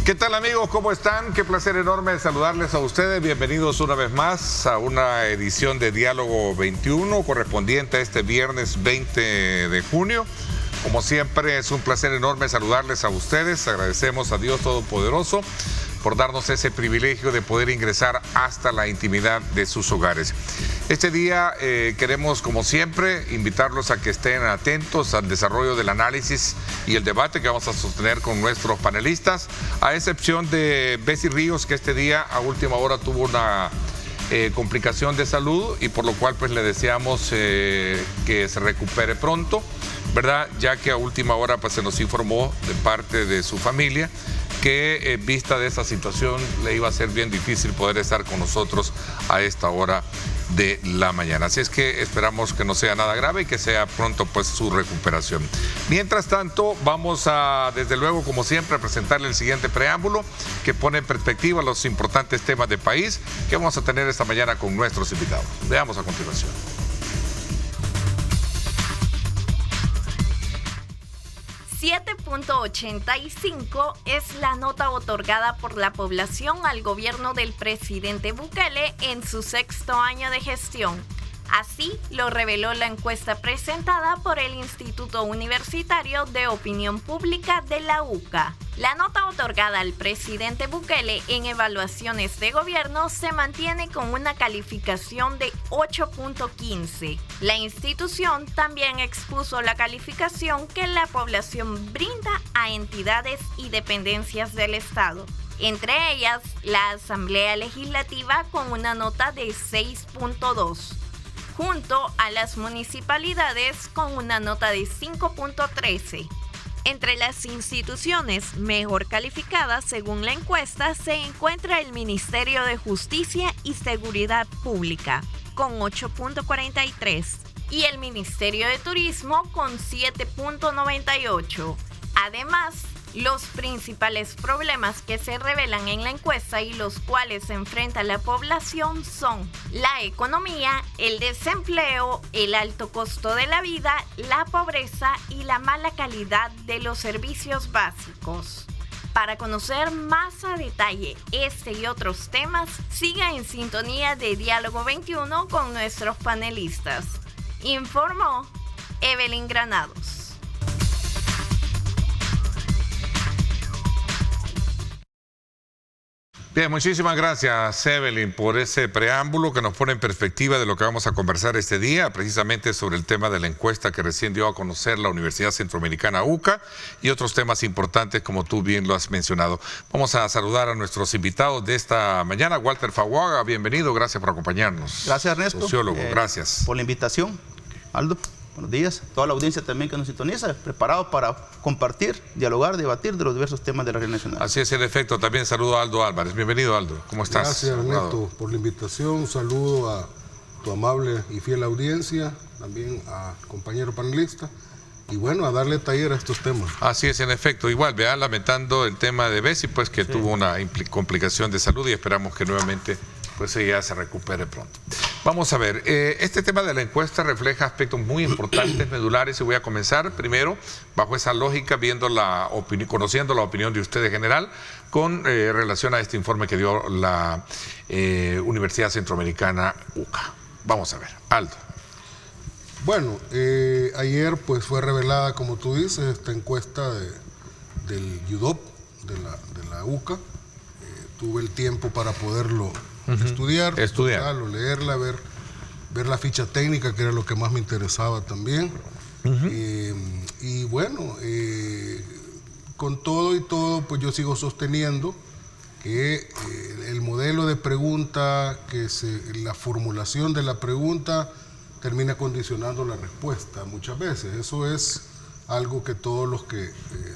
¿Qué tal, amigos? ¿Cómo están? Qué placer enorme saludarles a ustedes. Bienvenidos una vez más a una edición de Diálogo 21 correspondiente a este viernes 20 de junio. Como siempre, es un placer enorme saludarles a ustedes. Agradecemos a Dios Todopoderoso por darnos ese privilegio de poder ingresar hasta la intimidad de sus hogares. Este día queremos, como siempre, invitarlos a que estén atentos al desarrollo del análisis y el debate que vamos a sostener con nuestros panelistas, a excepción de Bessie Ríos, que este día a última hora tuvo una complicación de salud y por lo cual pues le deseamos que se recupere pronto, ¿verdad? Ya que a última hora pues se nos informó de parte de su familia que en vista de esa situación le iba a ser bien difícil poder estar con nosotros a esta hora de la mañana. Así es que esperamos que no sea nada grave y que sea pronto pues su recuperación. Mientras tanto, vamos a, desde luego, como siempre, a presentarle el siguiente preámbulo que pone en perspectiva los importantes temas de país que vamos a tener esta mañana con nuestros invitados. Veamos a continuación. $7.85 es la nota otorgada por la población al gobierno del presidente Bukele en su 6º año de gestión. Así lo reveló la encuesta presentada por el Instituto Universitario de Opinión Pública de la UCA. La nota otorgada al presidente Bukele en evaluaciones de gobierno se mantiene con una calificación de 8.15. La institución también expuso la calificación que la población brinda a entidades y dependencias del Estado, entre ellas la Asamblea Legislativa con una nota de 6.2. junto a las municipalidades con una nota de 5.13. Entre las instituciones mejor calificadas según la encuesta se encuentra el Ministerio de Justicia y Seguridad Pública, con 8.43, y el Ministerio de Turismo con 7.98. Además, los principales problemas que se revelan en la encuesta y los cuales se enfrenta la población son la economía, el desempleo, el alto costo de la vida, la pobreza y la mala calidad de los servicios básicos. Para conocer más a detalle este y otros temas, siga en sintonía de Diálogo 21 con nuestros panelistas. Informó Evelyn Granados. Bien, muchísimas gracias, Evelyn, por ese preámbulo que nos pone en perspectiva de lo que vamos a conversar este día, precisamente sobre el tema de la encuesta que recién dio a conocer la Universidad Centroamericana UCA y otros temas importantes como tú bien lo has mencionado. Vamos a saludar a nuestros invitados de esta mañana. Walter Faguaga, bienvenido, gracias por acompañarnos. Gracias, Ernesto. Sociólogo, gracias. Por la invitación. Aldo, buenos días. Toda la audiencia también que nos sintoniza, preparado para compartir, dialogar, debatir de los diversos temas de la Red Nacional. Así es, en efecto. También saludo a Aldo Álvarez. Bienvenido, Aldo. ¿Cómo estás? Gracias, Ernesto, por la invitación. Un saludo a tu amable y fiel audiencia, también a compañero panelista. Y bueno, a darle taller a estos temas. Así es, en efecto. Igual, vean, lamentando el tema de Bessie, pues que tuvo una complicación de salud y esperamos que nuevamente pues ella se recupere pronto. Vamos a ver, este tema de la encuesta refleja aspectos muy importantes, medulares, y voy a comenzar primero, bajo esa lógica, viendo conociendo la opinión de usted en general, con relación a este informe que dio la Universidad Centroamericana UCA. Vamos a ver, Aldo. Bueno, ayer pues fue revelada, como tú dices, esta encuesta del UDOP, de la UCA. Tuve el tiempo para poderlo estudiarlo, leerla, ver la ficha técnica, que era lo que más me interesaba también. Y bueno, con todo y todo, pues yo sigo sosteniendo que el modelo de pregunta, la formulación de la pregunta termina condicionando la respuesta muchas veces. Eso es algo que todos los que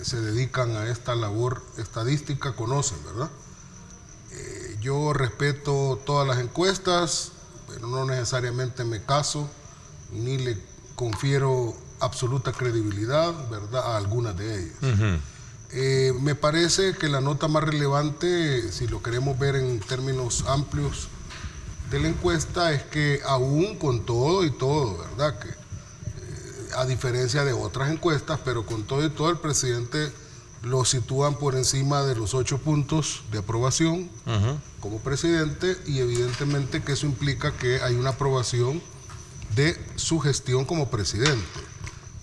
se dedican a esta labor estadística conocen, ¿verdad? Yo respeto todas las encuestas, pero no necesariamente me caso ni le confiero absoluta credibilidad, ¿verdad?, a algunas de ellas. Me parece que la nota más relevante, si lo queremos ver en términos amplios de la encuesta, es que aún con todo y todo, ¿verdad?, que a diferencia de otras encuestas, pero con todo y todo el presidente lo sitúan por encima de los 8 puntos de aprobación como presidente, y evidentemente que eso implica que hay una aprobación de su gestión como presidente.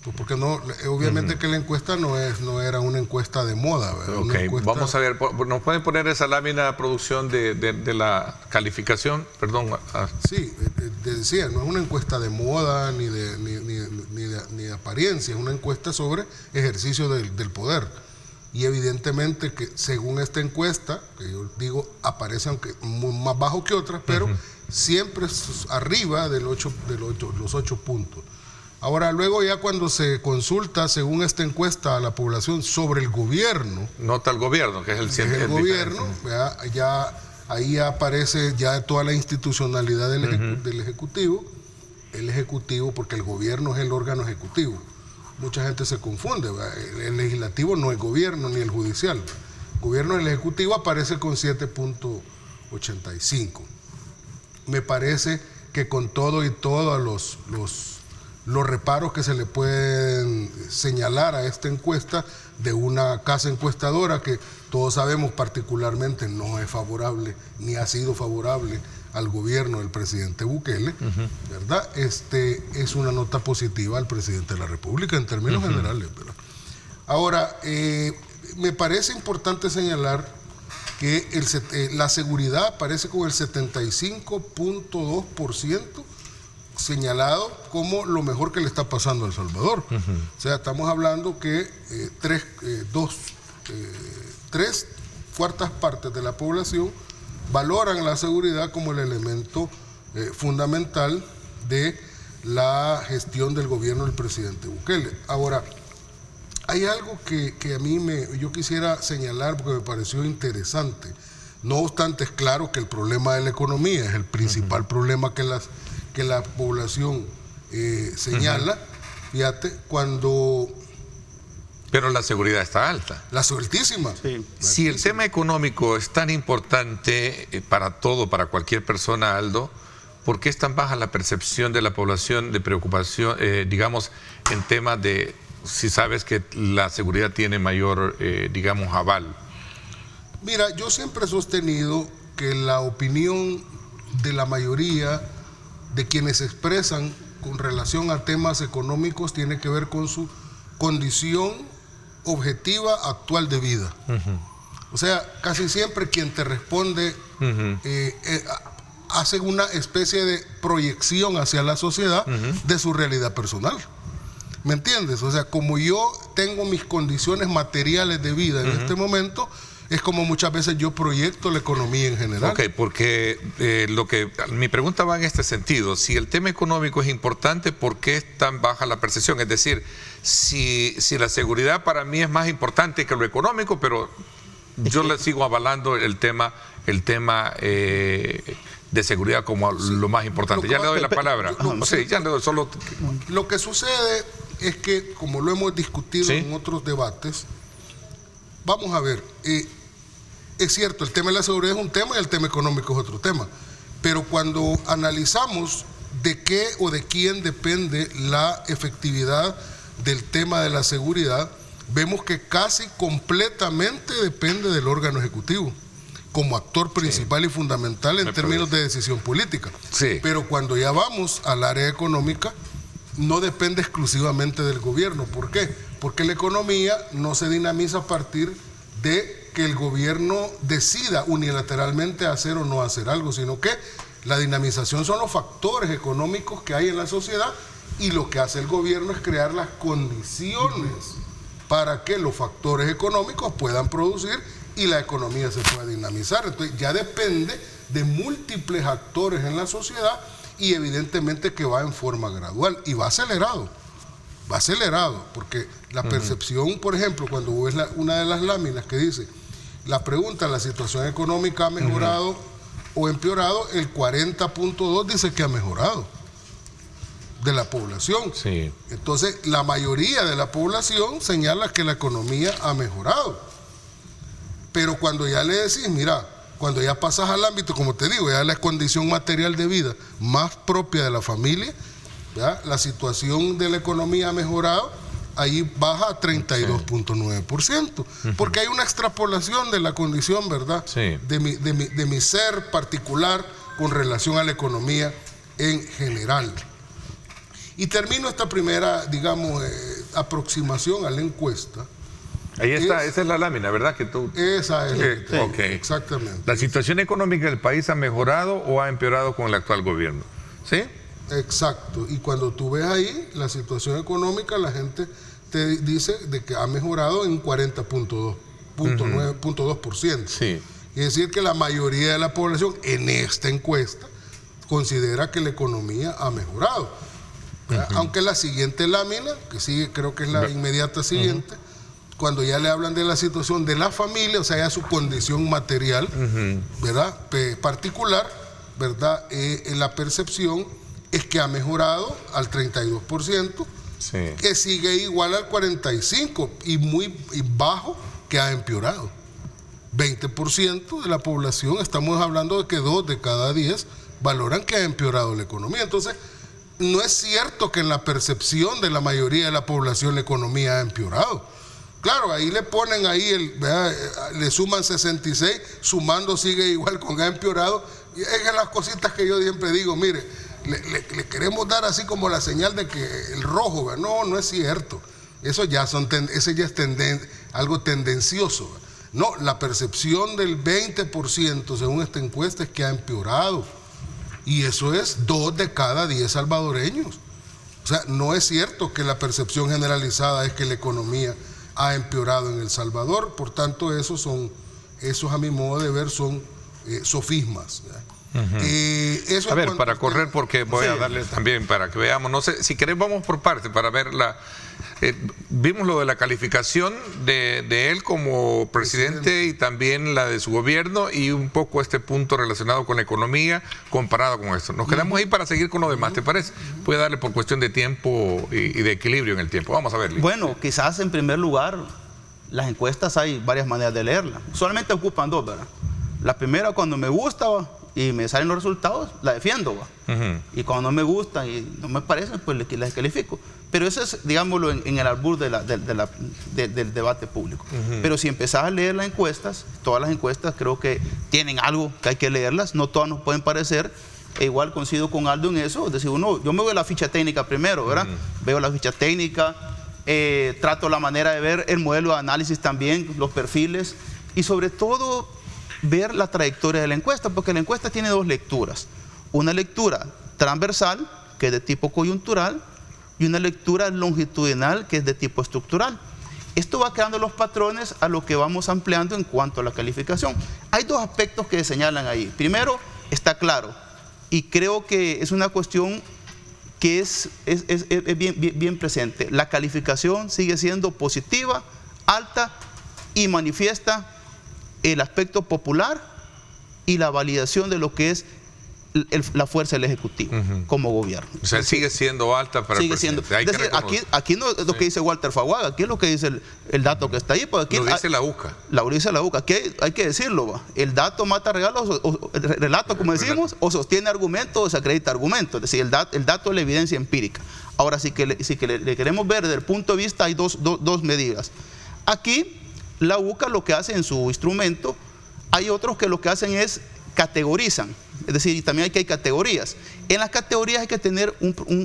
Pues porque no, obviamente que la encuesta no era una encuesta de moda, ¿verdad? Ok, vamos a ver, ¿nos pueden poner esa lámina de producción de la calificación? Perdón. Sí, decía, no es una encuesta de moda ni de apariencia, es una encuesta sobre ejercicio del poder. Y evidentemente que según esta encuesta, que yo digo aparece aunque más bajo que otras, pero siempre es arriba de los 8 puntos. Ahora, luego ya cuando se consulta, según esta encuesta, a la población sobre el gobierno. Nota al gobierno, que es el gobierno, ya ahí aparece ya toda la institucionalidad del Ejecutivo. El Ejecutivo, porque el gobierno es el órgano ejecutivo. Mucha gente se confunde, ¿verdad? El legislativo no es gobierno ni el judicial. El gobierno del Ejecutivo aparece con 7.85. Me parece que con todo y todos los reparos que se le pueden señalar a esta encuesta de una casa encuestadora que todos sabemos particularmente no es favorable ni ha sido favorable al gobierno del presidente Bukele, ¿verdad? Es una nota positiva al presidente de la República en términos generales, ¿verdad? Ahora, me parece importante señalar que la seguridad aparece con el 75.2% señalado como lo mejor que le está pasando a El Salvador. O sea, estamos hablando que 3/4 partes de la población valoran la seguridad como el elemento fundamental de la gestión del gobierno del presidente Bukele. Ahora, hay algo que a mí yo quisiera señalar porque me pareció interesante. No obstante, es claro que el problema de la economía es el principal problema que la población señala. Fíjate, cuando... Pero la seguridad está alta. La altísima. Sí. Si el tema económico es tan importante para para cualquier persona, Aldo, ¿por qué es tan baja la percepción de la población de preocupación, digamos, en temas de, si sabes que la seguridad tiene mayor, digamos, aval? Mira, yo siempre he sostenido que la opinión de la mayoría de quienes se expresan con relación a temas económicos tiene que ver con su condición objetiva actual de vida. O sea, casi siempre quien te responde hace una especie de proyección hacia la sociedad de su realidad personal. ¿Me entiendes? O sea, como yo tengo mis condiciones materiales de vida en este momento, es como muchas veces yo proyecto la economía en general. Ok, porque mi pregunta va en este sentido. Si el tema económico es importante, ¿por qué es tan baja la percepción? Es decir, si la seguridad para mí es más importante que lo económico, pero yo le sigo avalando el tema de seguridad como lo más importante. Ya le doy la palabra. Ya le doy solo... Lo que sucede es que, como lo hemos discutido en otros debates, vamos a ver, es cierto, el tema de la seguridad es un tema y el tema económico es otro tema, pero cuando analizamos de qué o de quién depende la efectividad del tema de la seguridad, vemos que casi completamente depende del órgano ejecutivo como actor principal y fundamental en términos de decisión política. Pero cuando ya vamos al área económica, no depende exclusivamente del gobierno. ¿Por qué? Porque la economía no se dinamiza a partir de que el gobierno decida unilateralmente hacer o no hacer algo, sino que la dinamización son los factores económicos que hay en la sociedad, y lo que hace el gobierno es crear las condiciones para que los factores económicos puedan producir y la economía se pueda dinamizar. Entonces ya depende de múltiples actores en la sociedad, y evidentemente que va en forma gradual y va acelerado, porque la percepción, por ejemplo, cuando ves una de las láminas que dice, la pregunta, ¿la situación económica ha mejorado o empeorado? El 40.2 dice que ha mejorado de la población. Entonces, la mayoría de la población señala que la economía ha mejorado. Pero cuando ya le decís, mira, cuando ya pasas al ámbito, como te digo, ya la condición material de vida más propia de la familia, ¿ya? La situación de la economía ha mejorado, ahí baja a 32.9%, porque hay una extrapolación de la condición, ¿verdad? Sí. De mi ser particular con relación a la economía en general. Y termino esta primera, digamos, aproximación a la encuesta. Ahí está, esa es la lámina, ¿verdad? Que tú... Esa es. Sí, ok. Exactamente. ¿La situación económica del país ha mejorado o ha empeorado con el actual gobierno? ¿Sí? Exacto. Y cuando tú ves ahí la situación económica, la gente te dice de que ha mejorado en 40.2%. Sí. Es decir, que la mayoría de la población en esta encuesta considera que la economía ha mejorado. Aunque la siguiente lámina, que sigue, creo que es la inmediata siguiente, cuando ya le hablan de la situación de la familia, o sea, ya su condición material, ¿verdad? Particular, ¿verdad? La percepción es que ha mejorado al 32%, Sí. que sigue igual al 45% y muy bajo que ha empeorado. 20% de la población, estamos hablando de que 2 de cada 10 valoran que ha empeorado la economía. Entonces, no es cierto que en la percepción de la mayoría de la población la economía ha empeorado. Claro, ahí le ponen ahí, le suman 66, sumando sigue igual con ha empeorado. Y es que las cositas que yo siempre digo, mire, le queremos dar así como la señal de que el rojo, ¿verdad? No es cierto. Eso ya es algo tendencioso, ¿verdad? No, la percepción del 20% según esta encuesta es que ha empeorado. Y eso es 2 de cada 10 salvadoreños. O sea, no es cierto que la percepción generalizada es que la economía ha empeorado en El Salvador. Por tanto, esos a mi modo de ver son sofismas. Eso a ver, para correr, porque voy a darles también para que veamos, no sé, si querés vamos por parte para ver vimos lo de la calificación de él como presidente y también la de su gobierno y un poco este punto relacionado con la economía comparado con esto. Nos quedamos ahí para seguir con lo demás, ¿te parece? Puede darle por cuestión de tiempo y de equilibrio en el tiempo. Vamos a ver. Bueno, quizás en primer lugar, las encuestas hay varias maneras de leerlas. Solamente ocupan 2, ¿verdad? La primera, cuando me gusta y me salen los resultados, la defiendo, y cuando no me gusta y no me parecen, pues la descalifico. Pero eso es, digámoslo, en el albur del debate público. Pero si empezás a leer las encuestas, todas las encuestas creo que tienen algo que hay que leerlas, no todas nos pueden parecer, e igual coincido con Aldo en eso, es decir, yo me voy a la ficha técnica primero, ¿verdad? Veo la ficha técnica, trato la manera de ver el modelo de análisis también, los perfiles, y sobre todo ver la trayectoria de la encuesta, porque la encuesta tiene 2 lecturas. Una lectura transversal, que es de tipo coyuntural, y una lectura longitudinal, que es de tipo estructural. Esto va creando los patrones a lo que vamos ampliando en cuanto a la calificación. Hay 2 aspectos que señalan ahí. Primero, está claro, y creo que es una cuestión que es bien presente. La calificación sigue siendo positiva, alta, y manifiesta el aspecto popular y la validación de lo que es la fuerza del Ejecutivo como gobierno. O sea, sigue siendo alta para sigue el presidente. siendo. Es decir, aquí no es lo que dice Walter Faguaga, aquí es lo que dice el dato que está ahí. Pues aquí lo dice la UCA. Lo dice la UCA. Aquí hay que decirlo. El dato mata regalos, relato, como decimos, o sostiene argumento o desacredita argumento. Es decir, el dato es la evidencia empírica. Ahora, si le queremos ver desde el punto de vista, hay dos medidas. Aquí, la UCA lo que hace en su instrumento, hay otros que lo que hacen es categorizan. Es decir, también hay categorías. En las categorías hay que tener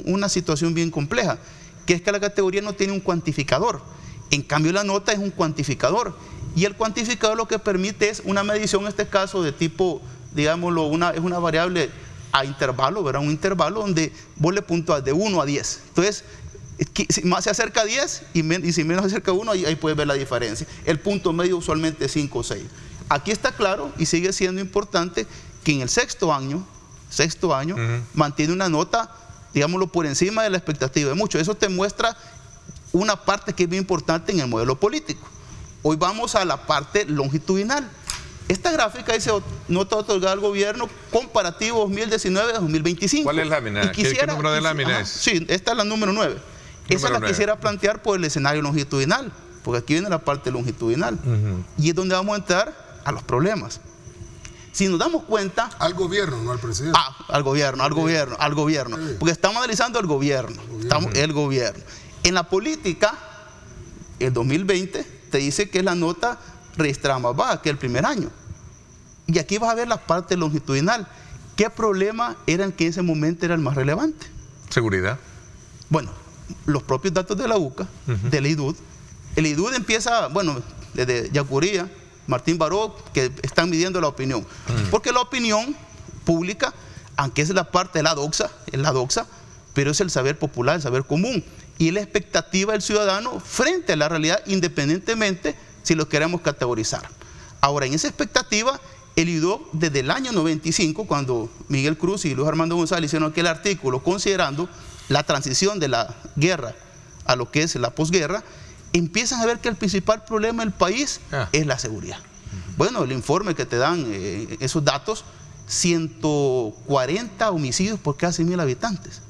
una situación bien compleja, que es que la categoría no tiene un cuantificador. En cambio, la nota es un cuantificador. Y el cuantificador lo que permite es una medición, en este caso, de tipo, digámoslo, es una variable a intervalo, ¿verdad? Un intervalo donde vos le puntúas de 1 a 10. Entonces, si más se acerca a 10 y si menos se acerca a 1, ahí puedes ver la diferencia. El punto medio usualmente es 5 o 6. Aquí está claro y sigue siendo importante que en el sexto año mantiene una nota, digámoslo, por encima de la expectativa de muchos. Eso te muestra una parte que es bien importante en el modelo político. Hoy vamos a la parte longitudinal. Esta gráfica dice nota otorgada al gobierno comparativo 2019-2025. ¿Cuál es la lámina? ¿Qué número de lámina es? Sí, esta es la número 9. Esa la quisiera plantear por el escenario longitudinal, porque aquí viene la parte longitudinal. Y es donde vamos a entrar a los problemas. Si nos damos cuenta... Al gobierno, no al presidente. Al gobierno. Sí. Porque estamos analizando el gobierno. El gobierno. En la política, el 2020 te dice que es la nota registrada más baja que el primer año. Y aquí vas a ver la parte longitudinal. ¿Qué problema era el que en ese momento era el más relevante? Seguridad. Bueno, los propios datos de la UCA, del IDUD. El IDUD empieza, bueno, desde Yacuría, Martín Baró, que están midiendo la opinión. Porque la opinión pública, aunque es la parte de la doxa, pero es el saber popular, el saber común. Y la expectativa del ciudadano frente a la realidad, independientemente si lo queremos categorizar. Ahora, en esa expectativa, el IDUD desde el año 95, cuando Miguel Cruz y Luis Armando González hicieron aquel artículo considerando la transición de la guerra a lo que es la posguerra, empiezan a ver que el principal problema del país es la seguridad. Bueno, el informe que te dan esos datos, 140 homicidios por cada 100.000 habitantes.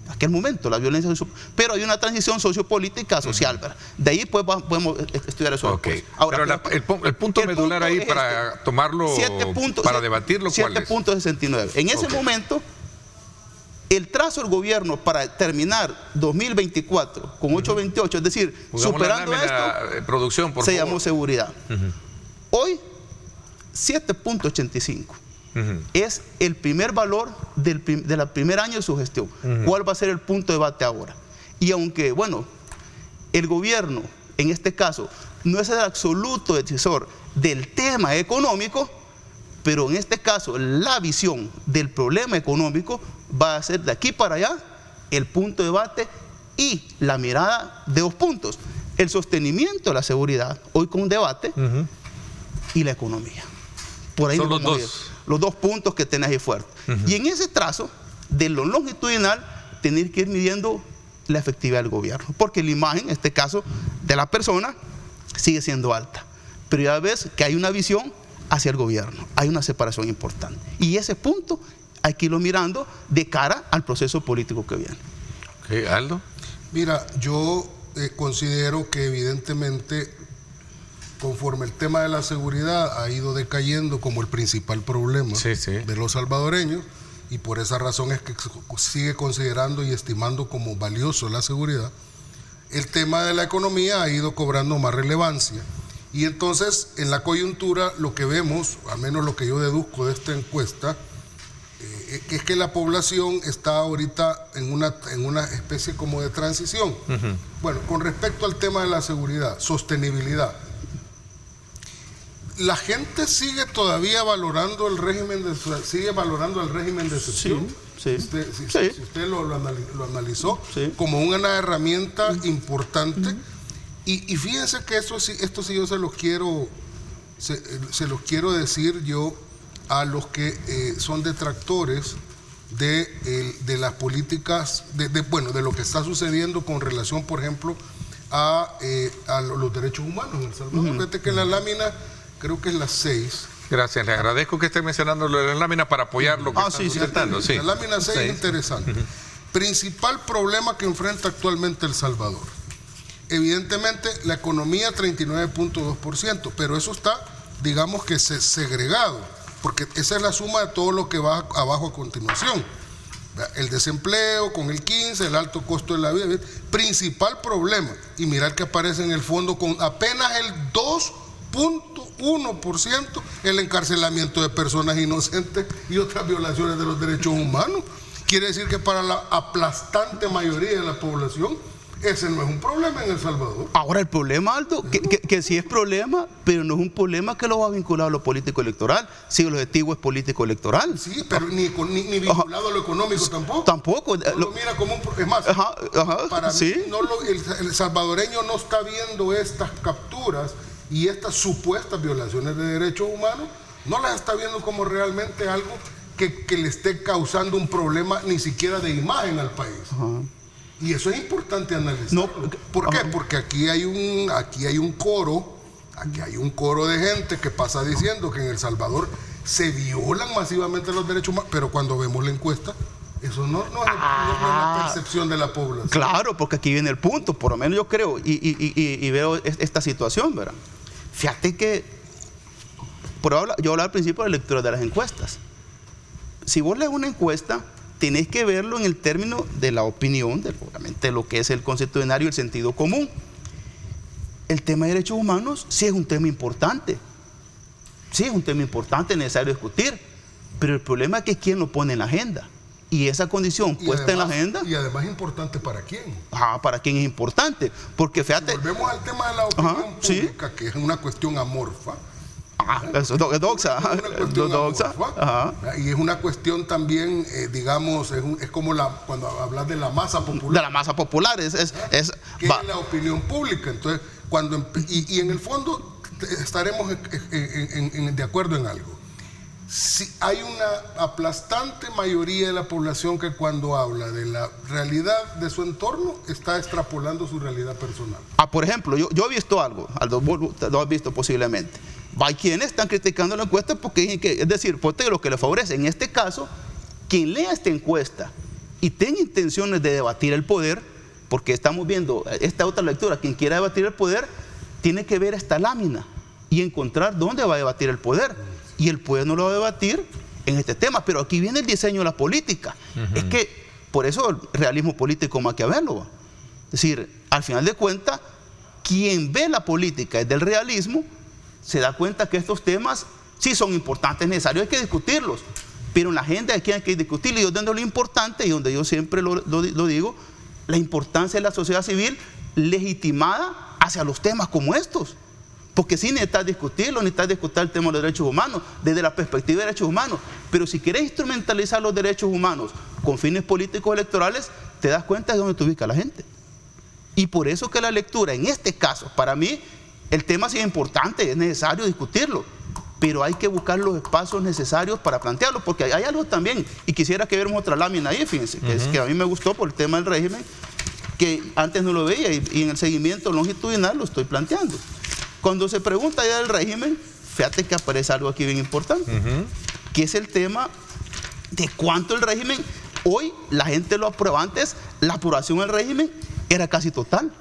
En aquel momento, la violencia, pero hay una transición sociopolítica, social, ¿verdad? De ahí pues podemos estudiar eso. Okay. Ahora, pero el punto medular ahí para tomarlo, para debatirlo, ¿cuál es? 7.69. En ese momento, el trazo del gobierno para terminar 2024 con 8.28, es decir, superando esto, producción, por se favor. llamó seguridad. Hoy, 7.85. Es el primer valor del primer año de su gestión. ¿Cuál va a ser el punto de debate ahora? Y aunque, bueno, el gobierno, en este caso, no es el absoluto decisor del tema económico, pero en este caso, la visión del problema económico va a ser de aquí para allá el punto de debate y la mirada de 2 puntos. El sostenimiento de la seguridad, hoy con un debate, y la economía. Por ahí son los 2 puntos que tenés ahí fuerte. Y en ese trazo, de lo longitudinal, tenés que ir midiendo la efectividad del gobierno. Porque la imagen, en este caso, de la persona, sigue siendo alta. Pero ya ves que hay una visión hacia el gobierno. Hay una separación importante. Y ese punto hay que irlo mirando de cara al proceso político que viene. Okay, Aldo. Mira, yo considero que evidentemente, conforme el tema de la seguridad ha ido decayendo como el principal problema de los salvadoreños, y por esa razón es que sigue considerando y estimando como valioso la seguridad, el tema de la economía ha ido cobrando más relevancia. Y entonces, en la coyuntura, lo que vemos, al menos lo que yo deduzco de esta encuesta, es que la población está ahorita en una especie como de transición. Bueno, con respecto al tema de la seguridad, sostenibilidad, la gente sigue todavía valorando el régimen de excepción. Si usted lo analizó como una herramienta importante. Y fíjense que esto sí yo se los quiero decir yo a los que son detractores de las políticas, de lo que está sucediendo con relación, por ejemplo, a los derechos humanos en El Salvador. Fíjate que en la lámina, creo que es la 6. Gracias, le agradezco que esté mencionando lo de la lámina para apoyar lo que está sucediendo. La lámina 6 es interesante. Principal problema que enfrenta actualmente El Salvador. Evidentemente, la economía 39.2%, pero eso está, digamos que segregado, porque esa es la suma de todo lo que va abajo a continuación. El desempleo con el 15%, el alto costo de la vida, principal problema. Y mirar que aparece en el fondo con apenas el 2.1% el encarcelamiento de personas inocentes y otras violaciones de los derechos humanos. Quiere decir que para la aplastante mayoría de la población, ese no es un problema en El Salvador. Ahora el problema, Aldo, que sí es problema, pero no es un problema que lo va a vincular a lo político-electoral. Si el objetivo es político-electoral. Sí, pero ni vinculado a lo económico tampoco. Tampoco. Lo mira como es más, para mí el salvadoreño no está viendo estas capturas y estas supuestas violaciones de derechos humanos, no las está viendo como realmente algo que le esté causando un problema ni siquiera de imagen al país. Y eso es importante analizarlo. ¿Por qué? Porque aquí hay un coro de gente que pasa diciendo que en El Salvador se violan masivamente los derechos humanos, pero cuando vemos la encuesta, eso no es la percepción de la población. Claro, porque aquí viene el punto, por lo menos yo creo, y veo esta situación, ¿verdad? Fíjate que, yo hablaba al principio de la lectura de las encuestas. Si vos lees una encuesta, tenés que verlo en el término de la opinión, obviamente lo que es el constitucionario y el sentido común. el tema de derechos humanos sí es un tema importante. Sí, es un tema importante, necesario discutir. Pero el problema es que quién lo pone en la agenda. Y esa condición puesta en la agenda... Y además importante para quién. Para quién es importante. Porque fíjate... Si volvemos al tema de la opinión pública, ¿sí? Que es una cuestión amorfa. Eso es doxa. Es una cuestión amorfa. Y es una cuestión también, digamos, es como cuando hablas de la masa popular. De la masa popular. ¿Qué es la opinión pública? Entonces, y en el fondo estaremos de acuerdo en algo. Si hay una aplastante mayoría de la población que cuando habla de la realidad de su entorno está extrapolando su realidad personal. Por ejemplo, yo he visto algo, Aldo, vos lo has visto posiblemente. Hay quienes están criticando la encuesta porque dicen que, es decir, porque lo que le favorece. En este caso, quien lea esta encuesta y tenga intenciones de debatir el poder, porque estamos viendo esta otra lectura, quien quiera debatir el poder, tiene que ver esta lámina y encontrar dónde va a debatir el poder. Y el poder no lo va a debatir en este tema. Pero aquí viene el diseño de la política. Es que, por eso el realismo político maquiavélico. Es decir, al final de cuentas, quien ve la política desde el realismo, se da cuenta que estos temas sí son importantes, necesarios, hay que discutirlos. Pero en la agenda aquí hay que discutirlo. Y donde lo importante, y donde yo siempre lo digo, la importancia de la sociedad civil legitimada hacia los temas como estos. Porque sí necesitas discutirlo, necesitas discutir el tema de los derechos humanos, desde la perspectiva de derechos humanos. Pero si quieres instrumentalizar los derechos humanos con fines políticos electorales, te das cuenta de dónde te ubica la gente. Y por eso que la lectura, en este caso, para mí, el tema sí es importante, es necesario discutirlo. Pero hay que buscar los espacios necesarios para plantearlo, porque hay algo también, y quisiera que viéramos otra lámina ahí, fíjense, que a mí me gustó por el tema del régimen, que antes no lo veía, y en el seguimiento longitudinal lo estoy planteando. Cuando se pregunta ya del régimen, fíjate que aparece algo aquí bien importante, que es el tema de cuánto el régimen, hoy la gente lo aprueba. Antes la aprobación del régimen era casi total,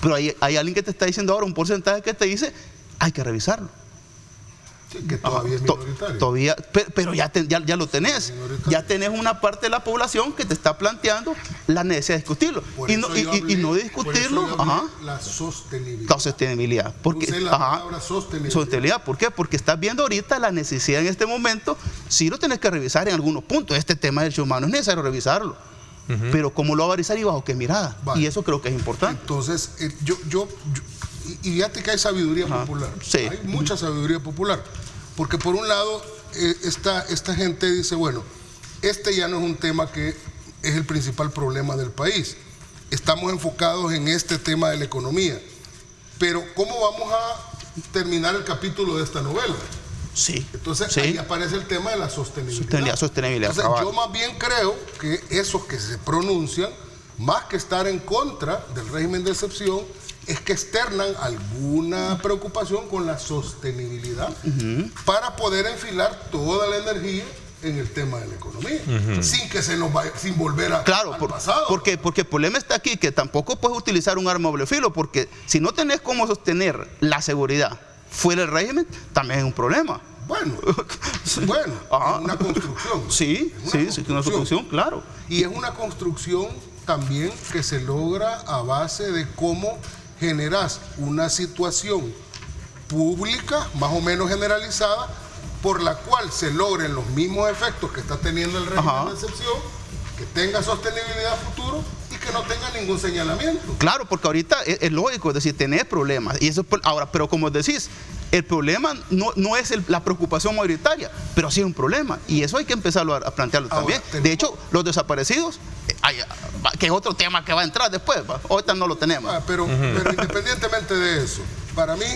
pero hay alguien que te está diciendo ahora un porcentaje que te dice, hay que revisarlo. Sí, que todavía es minoritario. Todavía, pero ya lo tenés. Ya tenés una parte de la población que te está planteando la necesidad de discutirlo. Y no de discutirlo. La sostenibilidad. La sostenibilidad. Porque, la palabra sostenibilidad. ¿Por qué? Porque estás viendo ahorita la necesidad en este momento. Sí lo tenés que revisar en algunos puntos. Este tema del derechos humanos es necesario revisarlo. Pero ¿cómo lo va a revisar y bajo qué mirada? Vale. Y eso creo que es importante. Entonces, y fíjate que hay sabiduría popular. Sí. Hay mucha sabiduría popular. Porque por un lado, esta gente dice, bueno, este ya no es un tema que es el principal problema del país. Estamos enfocados en este tema de la economía. Pero ¿cómo vamos a terminar el capítulo de esta novela? Sí. Entonces ahí aparece el tema de la sostenibilidad. Sostenibilidad. Entonces yo más bien creo que esos que se pronuncian, más que estar en contra del régimen de excepción, es que externan alguna preocupación con la sostenibilidad para poder enfilar toda la energía en el tema de la economía, sin que se nos vaya, sin volver al pasado. Porque el problema está aquí, que tampoco puedes utilizar un arma doble filo, porque si no tenés cómo sostener la seguridad fuera del régimen, también es un problema. Bueno, es una construcción. Sí, es una construcción, claro. Y es una construcción también que se logra a base de cómo generas una situación pública más o menos generalizada por la cual se logren los mismos efectos que está teniendo el régimen de excepción, que tenga sostenibilidad futuro y que no tenga ningún señalamiento. Claro, porque ahorita es lógico, es decir, tenés problemas. Y eso, ahora, pero como decís, el problema no es la preocupación mayoritaria, pero sí es un problema. Y eso hay que empezarlo a plantearlo también. De hecho, los desaparecidos, que es otro tema que va a entrar después, ahorita no lo tenemos. Pero independientemente de eso, para mí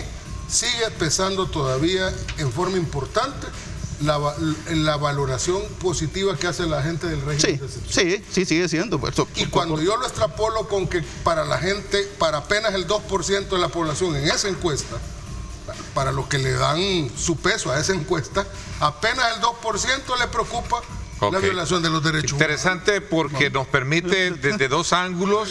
sigue pesando todavía en forma importante la valoración positiva que hace la gente del régimen de excepción. Sí, sigue siendo. Pues, y cuando yo lo extrapolo con que para la gente, para apenas el 2% de la población en esa encuesta, para los que le dan su peso a esa encuesta, apenas el 2% le preocupa la violación de los derechos humanos. Interesante porque nos permite desde dos ángulos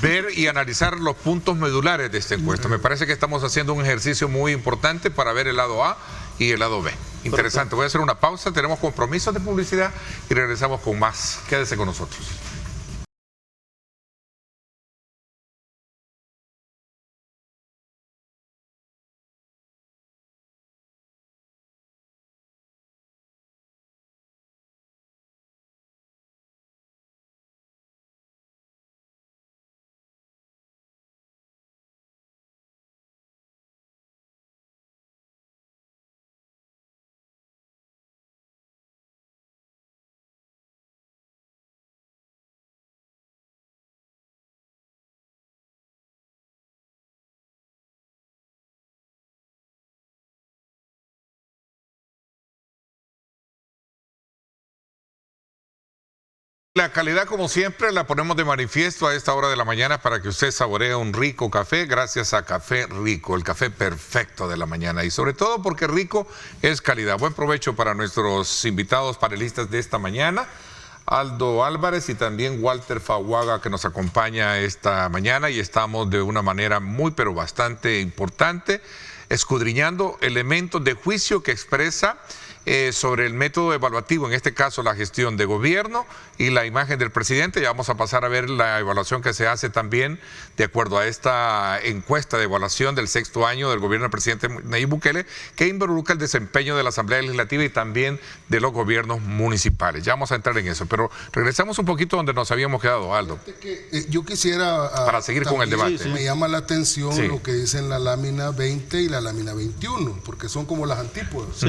ver y analizar los puntos medulares de esta encuesta. Me parece que estamos haciendo un ejercicio muy importante para ver el lado A y el lado B. Interesante. Voy a hacer una pausa, tenemos compromisos de publicidad y regresamos con más. Quédese con nosotros. La calidad, como siempre, la ponemos de manifiesto a esta hora de la mañana para que usted saboree un rico café gracias a Café Rico, el café perfecto de la mañana. Y sobre todo porque rico es calidad. Buen provecho para nuestros invitados panelistas de esta mañana. Aldo Álvarez y también Walter Faguaga, que nos acompaña esta mañana, y estamos de una manera muy pero bastante importante escudriñando elementos de juicio que expresa sobre el método evaluativo, en este caso la gestión de gobierno y la imagen del presidente. Ya vamos a pasar a ver la evaluación que se hace también de acuerdo a esta encuesta de evaluación del 6º año del gobierno del presidente Nayib Bukele, que involucra el desempeño de la Asamblea Legislativa y también de los gobiernos municipales. Ya vamos a entrar en eso, pero regresamos un poquito donde nos habíamos quedado, Aldo. Yo quisiera... para seguir con el debate. Me llama la atención lo que dicen la lámina 20 y la lámina 21, porque son como las antípodas.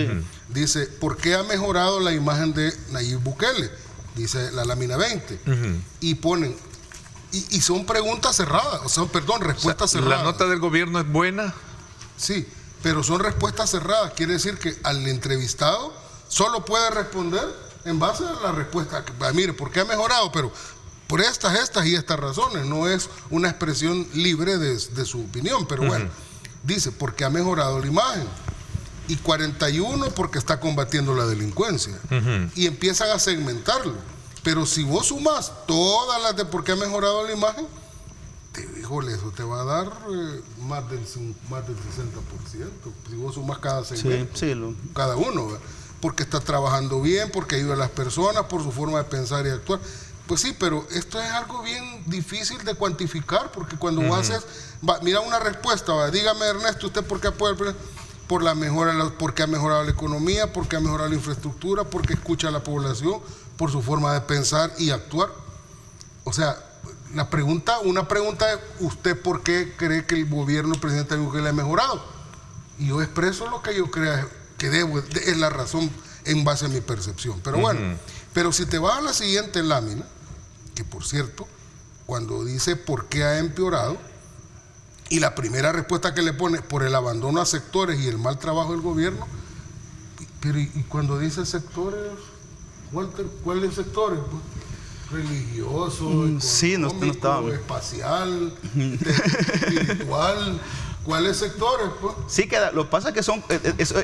Dice, ¿por qué ha mejorado la imagen de Nayib Bukele? Dice la lámina 20. Y ponen, y son preguntas cerradas, respuestas cerradas. ¿La nota del gobierno es buena? Sí, pero son respuestas cerradas. Quiere decir que al entrevistado solo puede responder en base a la respuesta. Mire, ¿por qué ha mejorado? Pero por estas y estas razones. No es una expresión libre de su opinión, pero bueno. Dice, ¿por qué ha mejorado la imagen? Y 41 porque está combatiendo la delincuencia. Y empiezan a segmentarlo. Pero si vos sumás todas las de por qué ha mejorado la imagen, híjole, eso te va a dar más del 60%. Si vos sumás cada segmento, cada uno, ¿verdad? Porque está trabajando bien, porque ayuda a las personas, por su forma de pensar y actuar. Pues sí, pero esto es algo bien difícil de cuantificar, porque cuando vos haces, mira una respuesta, dígame Ernesto, ¿usted por qué apoya al presidente? Por la mejora, porque ha mejorado la economía, porque ha mejorado la infraestructura, porque escucha a la población, por su forma de pensar y actuar. O sea, una pregunta es, ¿usted por qué cree que el gobierno del presidente Bukele ha mejorado? Y yo expreso lo que yo creo que es la razón en base a mi percepción. Pero bueno, pero si te vas a la siguiente lámina, que por cierto, cuando dice por qué ha empeorado, y la primera respuesta que le pone, por el abandono a sectores y el mal trabajo del gobierno. Pero y cuando dice sectores, Walter, ¿cuáles sectores? Religioso, económico, espacial, espiritual. ¿Cuáles sectores? Pues? Sí, lo que pasa es que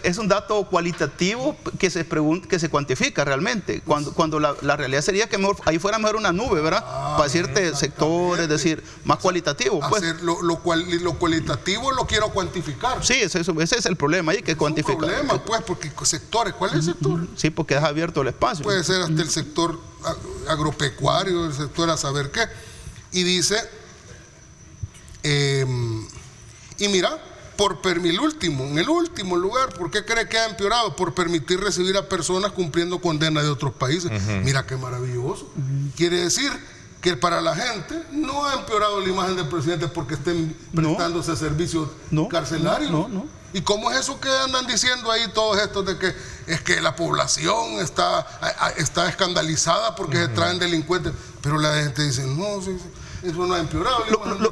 es un dato cualitativo que se cuantifica realmente. Cuando la realidad sería que mejor, ahí fuera mejor una nube, ¿verdad? Para decirte sectores, decir, más cualitativo. Pues. Lo cualitativo lo quiero cuantificar. Sí, ese es el problema ahí, que cuantificar. Es un problema, pues, porque sectores, ¿cuál es el sector? Sí, porque deja abierto el espacio. Puede ser hasta el sector agropecuario, el sector a saber qué. Y dice... y mira, en el último lugar, ¿por qué cree que ha empeorado? Por permitir recibir a personas cumpliendo condenas de otros países. Mira qué maravilloso. Quiere decir que para la gente no ha empeorado la imagen del presidente porque estén prestándose servicios carcelarios. No. ¿Y cómo es eso que andan diciendo ahí todos estos de que es que la población está escandalizada porque se traen delincuentes? Pero la gente dice, no, sí. Eso no ha empeorado.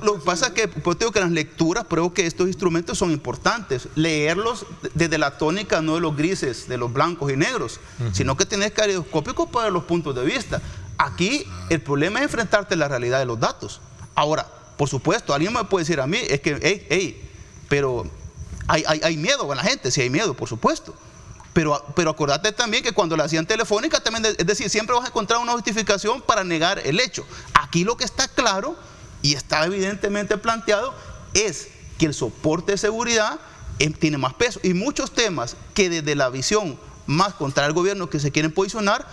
Lo que pasa es que, pues, digo que las lecturas, pruebo que estos instrumentos son importantes. Leerlos desde la tónica, no de los grises, de los blancos y negros, sino que tenés caleidoscópicos para los puntos de vista. Aquí el problema es enfrentarte a la realidad de los datos. Ahora, por supuesto, alguien me puede decir a mí, es que, pero hay miedo con la gente, sí hay miedo, por supuesto. Pero acordate también que cuando la hacían telefónica, también, es decir, siempre vas a encontrar una justificación para negar el hecho. Aquí lo que está claro y está evidentemente planteado es que el soporte de seguridad tiene más peso. Y muchos temas que desde la visión más contra el gobierno que se quieren posicionar,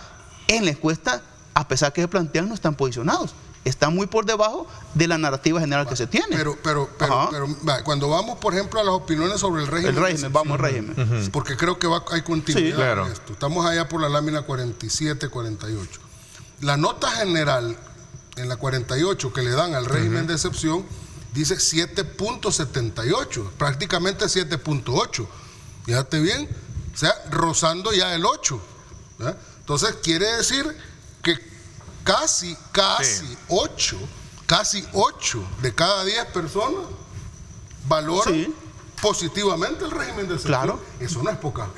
en la encuesta, a pesar que se plantean, no están posicionados. Está muy por debajo de la narrativa general que se tiene. Pero cuando vamos, por ejemplo, a las opiniones sobre el régimen. Vamos al régimen. Porque creo que hay continuidad. Sí, claro. En esto. Estamos allá por la lámina 47, 48. La nota general en la 48 que le dan al régimen de excepción dice 7.78, prácticamente 7.8. Fíjate bien, o sea, rozando ya el 8. ¿verdad? Entonces quiere decir que casi 8 de cada 10 personas valoran positivamente el régimen de excepción. Claro. Eso no es poca.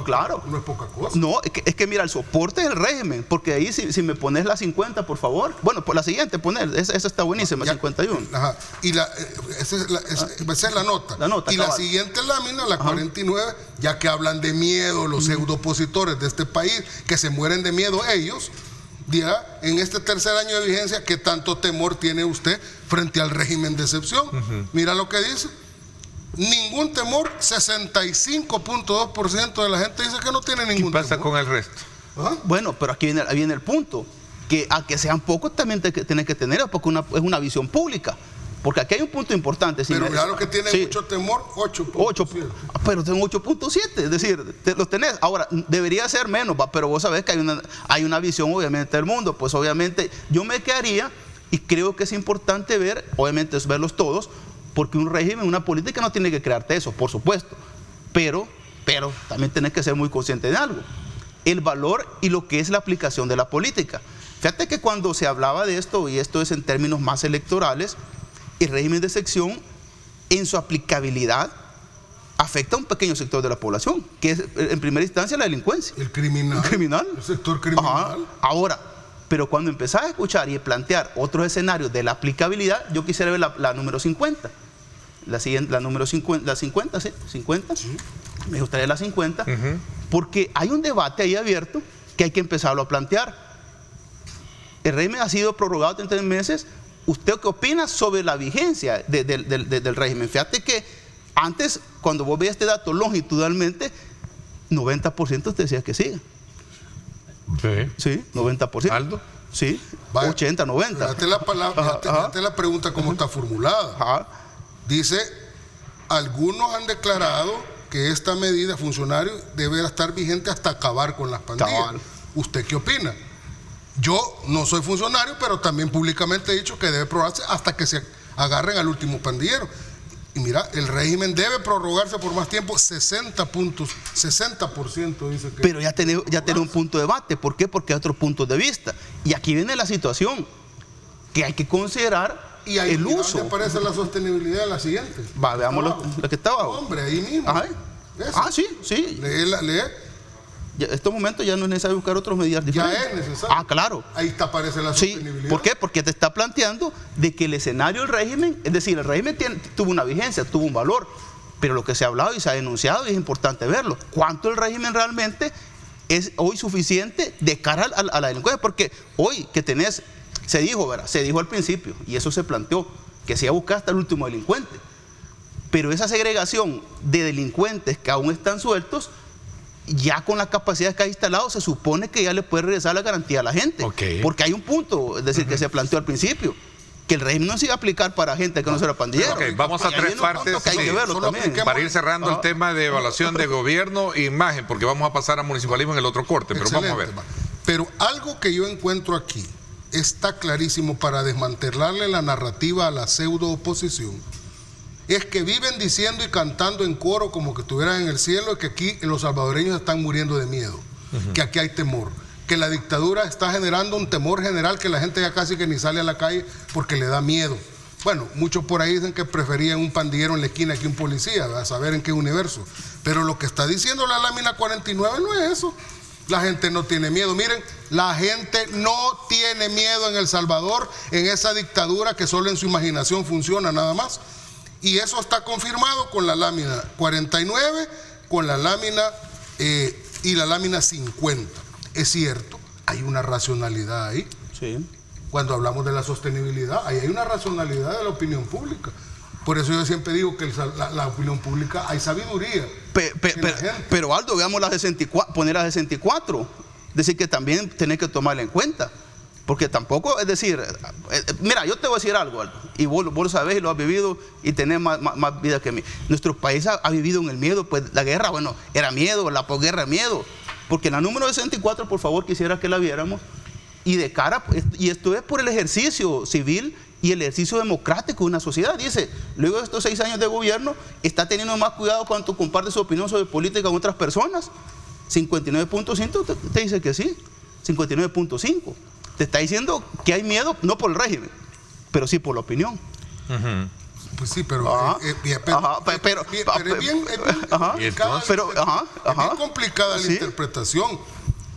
Claro. No es poca cosa. No, es que mira, el soporte es el régimen, porque ahí si me pones la 50, por favor. Bueno, pues la siguiente, esa está buenísima, 51. Ajá. Y esa es la nota. Y la siguiente lámina, la 49, ya que hablan de miedo los pseudo-opositores de este país, que se mueren de miedo ellos, dirá, en este tercer año de vigencia, ¿qué tanto temor tiene usted frente al régimen de excepción? Mira lo que dice. Ningún temor, 65.2% de la gente dice que no tiene ningún temor. ¿Qué pasa con el resto? ¿Ah? Bueno, pero aquí viene el punto, que a que sean pocos también tenés que tener, porque es una visión pública. Porque aquí hay un punto importante. Pero ya los que tienen mucho temor, 8.7. Pero tengo 8.7, es decir, los tenés. Ahora, debería ser menos, pero vos sabés que hay una visión obviamente del mundo. Pues obviamente yo me quedaría, y creo que es importante ver, obviamente es verlos todos, porque un régimen, una política no tiene que crearte eso, por supuesto. Pero también tenés que ser muy consciente de algo. El valor y lo que es la aplicación de la política. Fíjate que cuando se hablaba de esto, y esto es en términos más electorales, el régimen de excepción, en su aplicabilidad, afecta a un pequeño sector de la población, que es en primera instancia la delincuencia. El criminal. El sector criminal. Ajá. Ahora, pero cuando empezás a escuchar y a plantear otros escenarios de la aplicabilidad, yo quisiera ver la número 50. La siguiente, la número 50, la 50, ¿sí? 50. Sí. Me gustaría la 50, porque hay un debate ahí abierto que hay que empezarlo a plantear. El régimen ha sido prorrogado 33 meses. ¿Usted qué opina sobre la vigencia del régimen? Fíjate que antes, cuando vos veías este dato longitudinalmente, 90% te decía que siga. Sí, 90%. ¿Aldo? Sí, vaya, 80, 90. Fíjate la pregunta cómo está formulada. Ajá. Dice, algunos han declarado que esta medida, funcionario, debe estar vigente hasta acabar con las pandillas. ¿Usted qué opina? Yo no soy funcionario, pero también públicamente he dicho que debe prorrogarse hasta que se agarren al último pandillero. Y mira, el régimen debe prorrogarse por más tiempo, 60% dice que... Pero ya tiene un punto de debate. ¿Por qué? Porque hay otros puntos de vista. Y aquí viene la situación, que hay que considerar el uso. ¿Dónde aparece la sostenibilidad en la siguiente? Va, veamos lo que está abajo. Hombre, ahí mismo. Ajá. Sí. Lee. En estos momentos ya no es necesario buscar otras medidas diferentes. Ya es necesario. Claro. Ahí aparece la sostenibilidad. Sí. ¿Por qué? Porque te está planteando de que el escenario del régimen, es decir, el régimen tuvo una vigencia, tuvo un valor, pero lo que se ha hablado y se ha denunciado, y es importante verlo, ¿cuánto el régimen realmente es hoy suficiente de cara a la delincuencia? Porque hoy que tenés, se dijo al principio, y eso se planteó, que se iba a buscar hasta el último delincuente, pero esa segregación de delincuentes que aún están sueltos, ya con la capacidad que ha instalado, se supone que ya le puede regresar la garantía a la gente. Porque hay un punto, es decir, que se planteó al principio, que el régimen no se iba a aplicar para gente que no será pandillero. Vamos a tres partes para ir cerrando el tema de evaluación de gobierno e imagen, porque vamos a pasar a municipalismo en el otro corte, pero vamos a ver. Pero algo que yo encuentro aquí está clarísimo para desmantelarle la narrativa a la pseudo oposición. Es que viven diciendo y cantando en coro como que estuvieran en el cielo, que aquí los salvadoreños están muriendo de miedo, que aquí hay temor, que la dictadura está generando un temor general, que la gente ya casi que ni sale a la calle porque le da miedo. Bueno, muchos por ahí dicen que preferían un pandillero en la esquina que un policía, a saber en qué universo. Pero lo que está diciendo la lámina 49 no es eso. La gente no tiene miedo. Miren, la gente no tiene miedo en El Salvador, en esa dictadura que solo en su imaginación funciona nada más. Y eso está confirmado con la lámina 49, con la lámina y la lámina 50. Es cierto, hay una racionalidad ahí. Sí. Cuando hablamos de la sostenibilidad, ahí hay una racionalidad de la opinión pública. Por eso yo siempre digo que la opinión pública, hay sabiduría. Pero Aldo, veamos la 64, poner la 64. Es decir, que también tenés que tomarla en cuenta. Porque tampoco, es decir, mira, yo te voy a decir algo, Aldo, y vos lo sabés y lo has vivido y tenés más vida que mí. Nuestro país ha vivido en el miedo, pues la guerra, bueno, era miedo, la posguerra miedo. Porque en la número 64, por favor, quisiera que la viéramos. Y de cara, y esto es por el ejercicio civil y el ejercicio democrático de una sociedad. Dice, luego de estos 6 años de gobierno, está teniendo más cuidado cuando comparte su opinión sobre política con otras personas. 59.5 te dice que sí, 59.5. Te está diciendo que hay miedo, no por el régimen, pero sí por la opinión. Pues sí, pero es bien complicada la interpretación,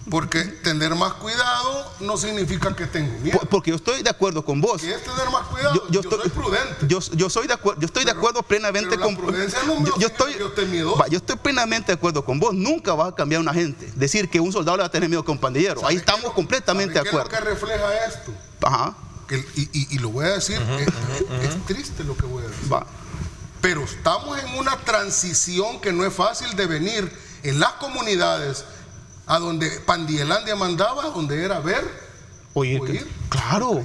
porque tener más cuidado no significa que tengo miedo. Porque yo estoy de acuerdo con vos. Si es tener más cuidado, yo soy prudente. Yo estoy de acuerdo plenamente con vos. Yo estoy plenamente de acuerdo con vos. Nunca vas a cambiar a una gente. Decir que un soldado le va a tener miedo que un pandillero. Ahí estamos completamente de acuerdo. ¿Qué es lo que refleja esto? Y lo voy a decir, es triste lo que voy a decir. Pero estamos en una transición que no es fácil de venir en las comunidades a donde Pandielandia mandaba, donde era ver, oír, claro.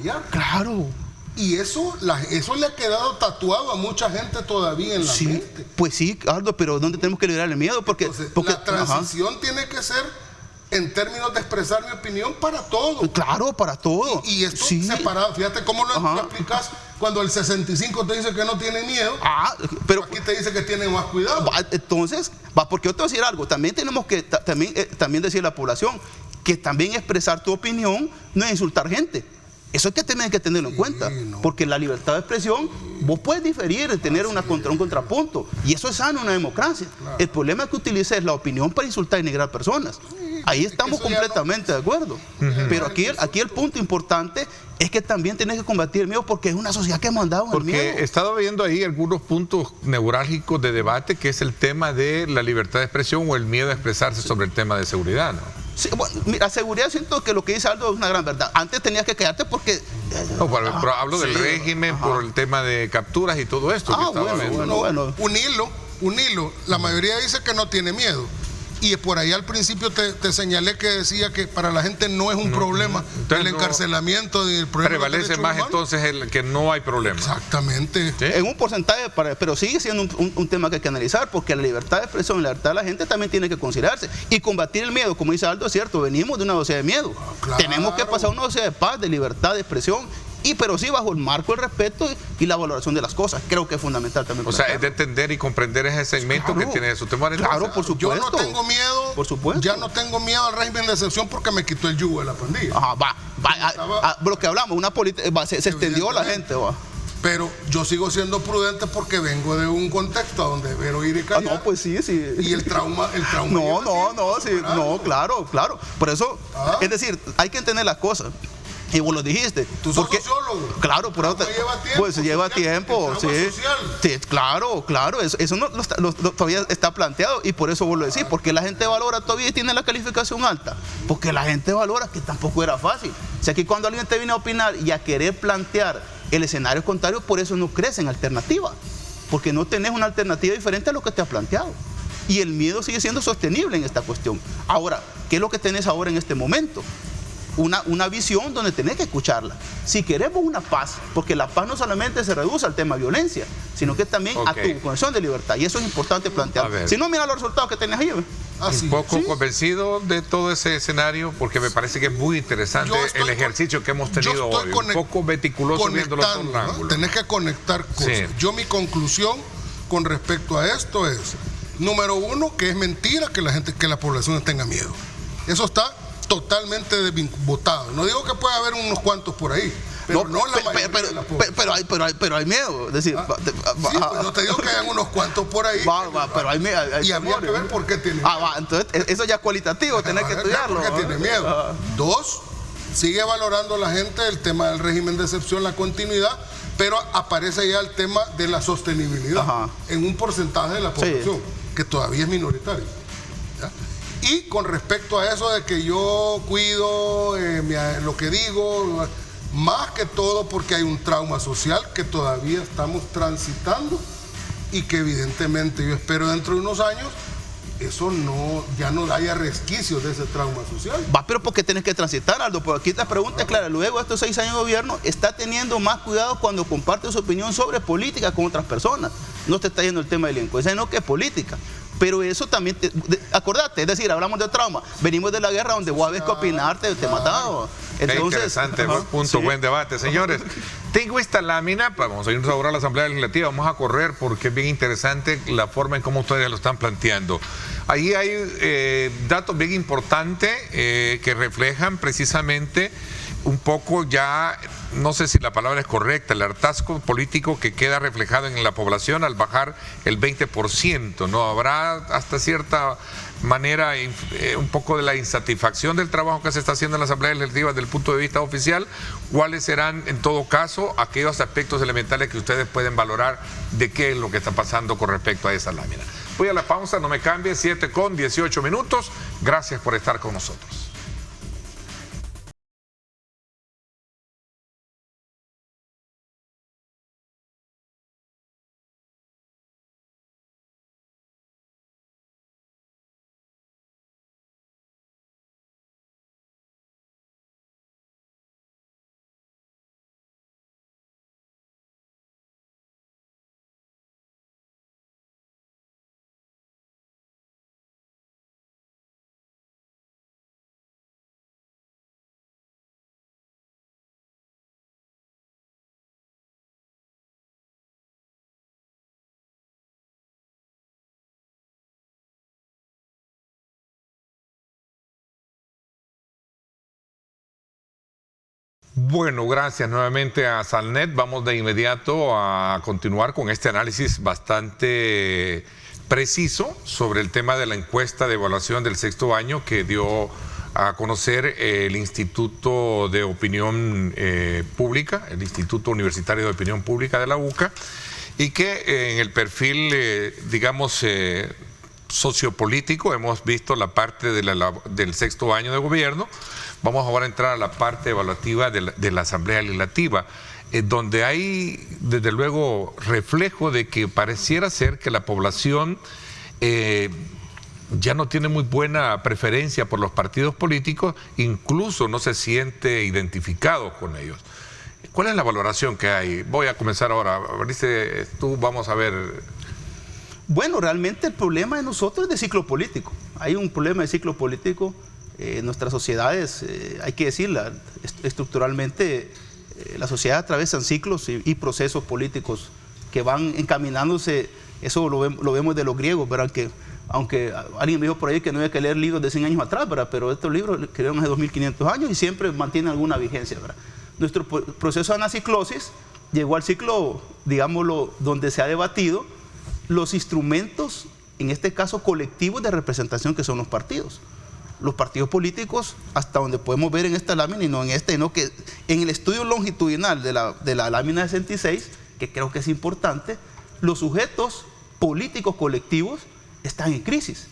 Y eso le ha quedado tatuado a mucha gente todavía en la mente. Pues sí, Aldo, pero ¿dónde tenemos que liberar el miedo? Porque la transición tiene que ser en términos de expresar mi opinión para todo. Claro, para todo. Y esto separado, fíjate cómo lo explicas cuando el 65 te dice que no tiene miedo, pero aquí te dice que tiene más cuidado. Entonces, porque yo te voy a decir algo, también tenemos que también decir a la población que también expresar tu opinión no es insultar gente. Eso es que tienen que tenerlo en cuenta, porque la libertad de expresión, vos puedes diferir, tener un contrapunto, y eso es sano en una democracia. Claro. El problema es que utilices la opinión para insultar y denigrar personas. Ahí estamos completamente de acuerdo. Pero aquí el punto importante es que también tienes que combatir el miedo, porque es una sociedad que hemos andado en el miedo. Porque he estado viendo ahí algunos puntos neurálgicos de debate, que es el tema de la libertad de expresión o el miedo a expresarse sobre el tema de seguridad, ¿no? Sí, bueno, mira, seguridad, siento que lo que dice Aldo es una gran verdad. Antes tenías que quedarte porque... pero hablo del régimen, por el tema de capturas y todo esto. Bueno. Un hilo. La mayoría dice que no tiene miedo. Y por ahí al principio te señalé que decía que para la gente no es un problema el encarcelamiento del problema. Prevalece más entonces el que no hay problema. Exactamente. ¿Sí? En un porcentaje, pero sigue siendo un tema que hay que analizar, porque la libertad de expresión y la libertad de la gente también tiene que considerarse. Y combatir el miedo, como dice Aldo, es cierto, venimos de una sociedad de miedo. Claro. Tenemos que pasar a una sociedad de paz, de libertad de expresión. Pero sí bajo el marco del respeto y la valoración de las cosas. Creo que es fundamental también. O sea, es de entender y comprender ese segmento que tiene su temor. Claro, por supuesto. Yo no tengo miedo. Por supuesto. Ya no tengo miedo al régimen de excepción porque me quitó el yugo de la pandilla. Lo que hablamos, una política, se extendió a la gente. Pero yo sigo siendo prudente porque vengo de un contexto donde ver, oír y callar. No, pues sí. Y el trauma. No, claro. Por eso, es decir, hay que entender las cosas. Y vos lo dijiste. Tú sos sociólogo. Claro, pero lleva tiempo. Sí, claro. Eso todavía está planteado y por eso vos lo decís. Porque la gente valora todavía y tiene la calificación alta. Porque la gente valora que tampoco era fácil. O sea, que cuando alguien te viene a opinar y a querer plantear el escenario contrario, por eso no crece en alternativa. Porque no tenés una alternativa diferente a lo que te has planteado. Y el miedo sigue siendo sostenible en esta cuestión. Ahora, ¿qué es lo que tenés ahora en este momento? Una visión donde tenés que escucharla. Si queremos una paz, porque la paz no solamente se reduce al tema de violencia, sino que también a tu condición de libertad. Y eso es importante plantear. Si no, mira los resultados que tenés ahí. Un poco convencido de todo ese escenario, porque me parece que es muy interesante el ejercicio que hemos tenido hoy. Un poco meticuloso viéndolo todo el ángulo. Tenés que conectar cosas. Sí. Yo mi conclusión con respecto a esto es, número uno, que es mentira que la población tenga miedo. Eso está totalmente votado. No digo que pueda haber unos cuantos por ahí, pero no la mayoría de la población. Pero hay miedo. Es decir, pues no te digo que hayan unos cuantos por ahí. Pero hay miedo. Y habría que ver por qué tiene miedo. Entonces, eso ya es cualitativo, tenés que estudiarlo. ¿Por qué tiene miedo? Dos, sigue valorando la gente el tema del régimen de excepción, la continuidad, pero aparece ya el tema de la sostenibilidad en un porcentaje de la población que todavía es minoritario. ¿Ya? Y con respecto a eso de que yo cuido lo que digo, más que todo porque hay un trauma social que todavía estamos transitando y que evidentemente yo espero dentro de unos años eso ya no haya resquicios de ese trauma social. Pero porque tienes que transitar, Aldo. Porque aquí la pregunta es clara. Luego de estos 6 años de gobierno, está teniendo más cuidado cuando comparte su opinión sobre política con otras personas. No te está yendo el tema de delincuencia, sino que es política. Pero eso también, acordate, es decir, hablamos de trauma. Venimos de la guerra donde vos habés que opinar, te matado. Entonces, interesante, buen punto, buen debate. Señores, tengo esta lámina, vamos a irnos ahora a la Asamblea Legislativa, vamos a correr porque es bien interesante la forma en cómo ustedes lo están planteando. Ahí hay datos bien importantes que reflejan precisamente un poco ya, no sé si la palabra es correcta, el hartazgo político que queda reflejado en la población al bajar el 20%, ¿no? Habrá hasta cierta manera un poco de la insatisfacción del trabajo que se está haciendo en la Asamblea Legislativa desde el punto de vista oficial. ¿Cuáles serán, en todo caso, aquellos aspectos elementales que ustedes pueden valorar de qué es lo que está pasando con respecto a esa lámina? Voy a la pausa, no me cambie, 7:18. Gracias por estar con nosotros. Bueno, gracias nuevamente a Salnet. Vamos de inmediato a continuar con este análisis bastante preciso sobre el tema de la encuesta de evaluación del sexto año que dio a conocer el Instituto de Opinión Pública, el Instituto Universitario de Opinión Pública de la UCA, y que en el perfil, digamos, sociopolítico hemos visto la parte del sexto año de gobierno. Vamos ahora a entrar a la parte evaluativa de la Asamblea Legislativa, donde hay desde luego reflejo de que pareciera ser que la población ya no tiene muy buena preferencia por los partidos políticos, incluso no se siente identificado con ellos. ¿Cuál es la valoración que hay? Voy a comenzar ahora. Dice tú, vamos a ver. Bueno, realmente el problema de nosotros es de ciclo político. Hay un problema de ciclo político. Nuestras sociedades, hay que decirla, estructuralmente las sociedades atravesan ciclos y procesos políticos que van encaminándose. Eso lo vemos de los griegos, ¿verdad? Aunque alguien me dijo por ahí que no había que leer libros de 100 años atrás, ¿verdad? Pero estos libros crearon hace 2500 años y siempre mantienen alguna vigencia, ¿verdad? Nuestro proceso de anaciclosis llegó al ciclo, digámoslo, donde se ha debatido los instrumentos, en este caso colectivos de representación que son los partidos. Los partidos políticos, hasta donde podemos ver en esta lámina y no en esta, sino que en el estudio longitudinal de la lámina 66, que creo que es importante, los sujetos políticos colectivos están en crisis.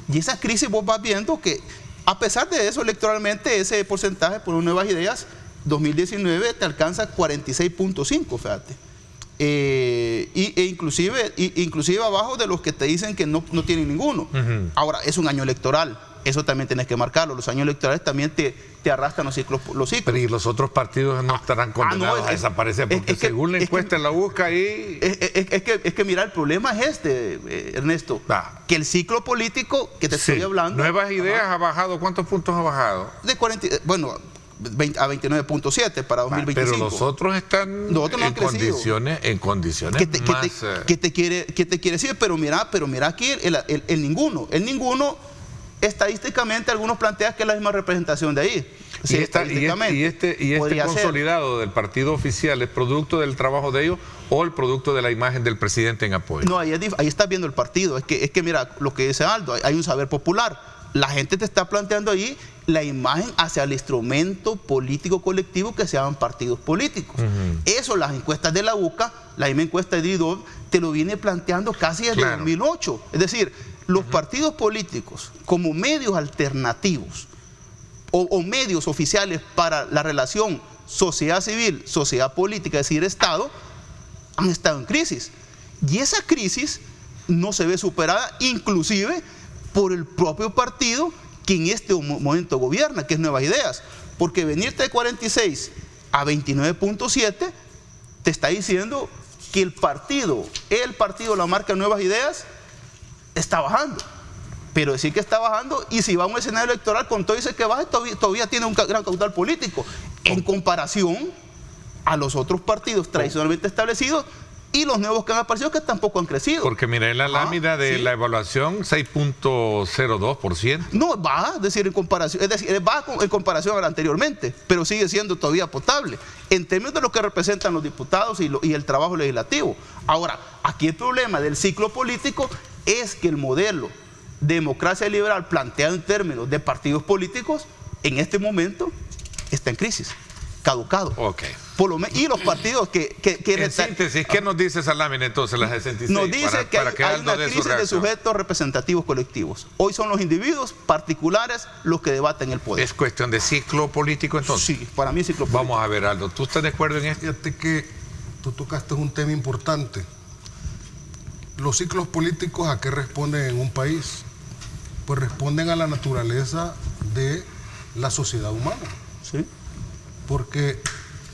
Y esa crisis vos vas viendo que, a pesar de eso, electoralmente, ese porcentaje por Nuevas Ideas, 2019 te alcanza 46.5, fíjate. Inclusive abajo de los que te dicen que no tienen ninguno. Ahora, es un año electoral. Eso también tienes que marcarlo. Los años electorales también te arrastran los ciclos. Pero y los otros partidos no estarán condenados a desaparecer, porque según la encuesta la busca ahí. Es que mira, el problema es Ernesto, que el ciclo político que te estoy hablando. Nuevas Ideas ha bajado, ¿cuántos puntos ha bajado? De 40, bueno, a 29.7 para 2025. Pero los otros están en condiciones ¿Qué te quiere decir? Pero mira aquí el ninguno. El ninguno, estadísticamente, algunos plantean que es la misma representación de ahí. Sí, y este consolidado del partido oficial, ¿es producto del trabajo de ellos o el producto de la imagen del presidente en apoyo? No, ahí estás viendo el partido. Es que mira, lo que dice Aldo, hay un saber popular. La gente te está planteando ahí la imagen hacia el instrumento político colectivo que se llaman partidos políticos. Eso las encuestas de la UCA, la misma encuesta de IDOB, te lo viene planteando casi desde 2008. Es decir, los partidos políticos como medios alternativos o medios oficiales para la relación sociedad civil, sociedad política, es decir, Estado, han estado en crisis. Y esa crisis no se ve superada inclusive por el propio partido que en este momento gobierna, que es Nuevas Ideas. Porque venirte de 46 a 29.7 te está diciendo que el partido, la marca Nuevas Ideas, está bajando. Pero decir que está bajando, y si va a un escenario electoral con todo dice que baja, todavía tiene un gran caudal político en comparación a los otros partidos tradicionalmente establecidos y los nuevos que han aparecido que tampoco han crecido. Porque mira, en la lámina de la evaluación, 6.02%. No, baja, en comparación a la anteriormente, pero sigue siendo todavía potable, en términos de lo que representan los diputados y el trabajo legislativo. Ahora, aquí el problema del ciclo político es que el modelo de democracia liberal planteado en términos de partidos políticos, en este momento, está en crisis, caducado. Ok. Y los partidos que en síntesis, ¿qué nos dice esa lámina entonces, la 66? Nos dice que hay una crisis de sujetos representativos colectivos. Hoy son los individuos particulares los que debaten el poder. ¿Es cuestión de ciclo político entonces? Sí, para mí es ciclo político. Vamos a ver, Aldo, ¿tú estás de acuerdo en esto? Fíjate que tú tocaste un tema importante. Los ciclos políticos, ¿a qué responden en un país? Pues responden a la naturaleza de la sociedad humana. Sí. Porque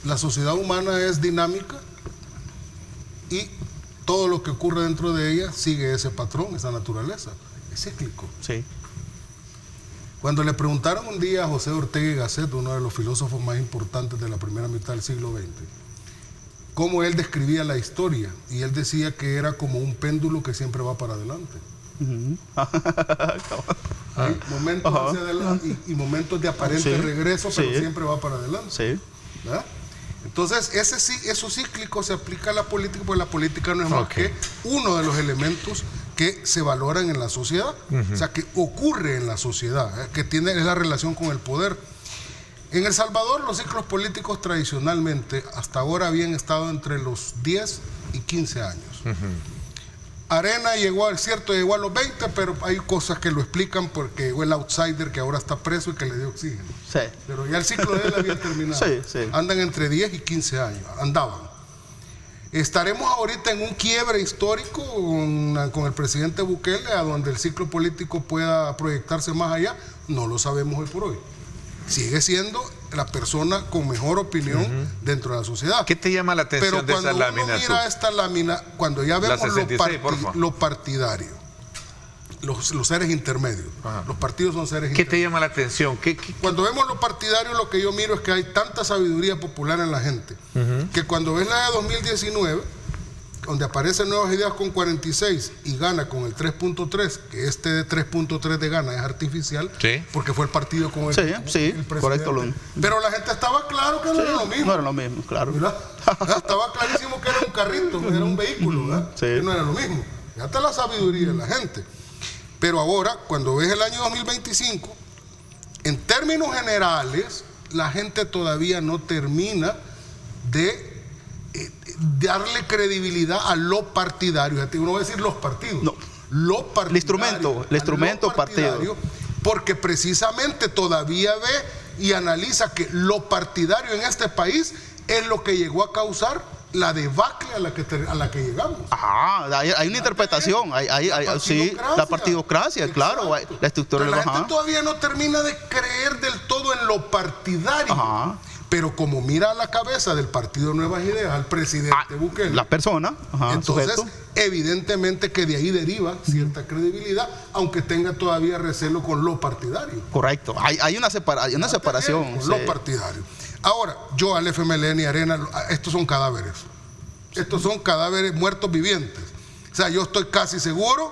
la sociedad humana es dinámica y todo lo que ocurre dentro de ella sigue ese patrón, esa naturaleza. Es cíclico. Sí. Cuando le preguntaron un día a José Ortega y Gasset, uno de los filósofos más importantes de la primera mitad del siglo XX, cómo él describía la historia, y él decía que era como un péndulo que siempre va para adelante. Hay momentos hacia adelante y momentos de aparente regreso, pero siempre va para adelante. Sí. ¿Verdad? Entonces, eso cíclico se aplica a la política, porque la política no es más que uno de los elementos que se valoran en la sociedad, o sea, que ocurre en la sociedad, que es la relación con el poder. En El Salvador, los ciclos políticos tradicionalmente, hasta ahora, habían estado entre los 10 y 15 años. Arena llegó a los 20, pero hay cosas que lo explican porque llegó el outsider que ahora está preso y que le dio oxígeno. Sí. Pero ya el ciclo de él había terminado. Sí. Andan entre 10 y 15 años, andaban. Estaremos ahorita en un quiebre histórico con el presidente Bukele, a donde el ciclo político pueda proyectarse más allá. No lo sabemos hoy por hoy. Sigue siendo la persona con mejor opinión dentro de la sociedad. ¿Qué te llama la atención de esa lámina? Pero cuando uno mira esta lámina, cuando ya vemos 66, lo partidario, los seres intermedios, los partidos son seres ¿Qué intermedios. te llama la atención? Cuando vemos lo partidario, lo que yo miro es que hay tanta sabiduría popular en la gente, que cuando ves la de 2019, donde aparecen Nuevas Ideas con 46 y gana con el 3.3, que este de 3.3 de gana es artificial, porque fue el partido con el presidente. Correcto. Pero la gente estaba claro que no era lo mismo. No era lo mismo, claro. Estaba clarísimo que era un carrito, era un vehículo, ¿verdad? Que no era lo mismo. Fíjate la sabiduría de la gente. Pero ahora, cuando ves el año 2025, en términos generales, la gente todavía no termina de darle credibilidad a lo partidario. Uno va a decir los partidos. No. Lo partidario. El instrumento partidario. Porque precisamente todavía ve y analiza que lo partidario en este país es lo que llegó a causar la debacle a la que llegamos. Hay una interpretación. La partidocracia, claro. La estructura de la gente todavía no termina de creer del todo en lo partidario. Pero como mira a la cabeza del partido Nuevas Ideas, al presidente Bukele, la persona, entonces evidentemente que de ahí deriva cierta credibilidad, aunque tenga todavía recelo con lo partidario. Correcto, hay una separación. Con lo partidario. Ahora, yo al FMLN y Arena, estos son cadáveres. Estos son cadáveres muertos vivientes. O sea, yo estoy casi seguro,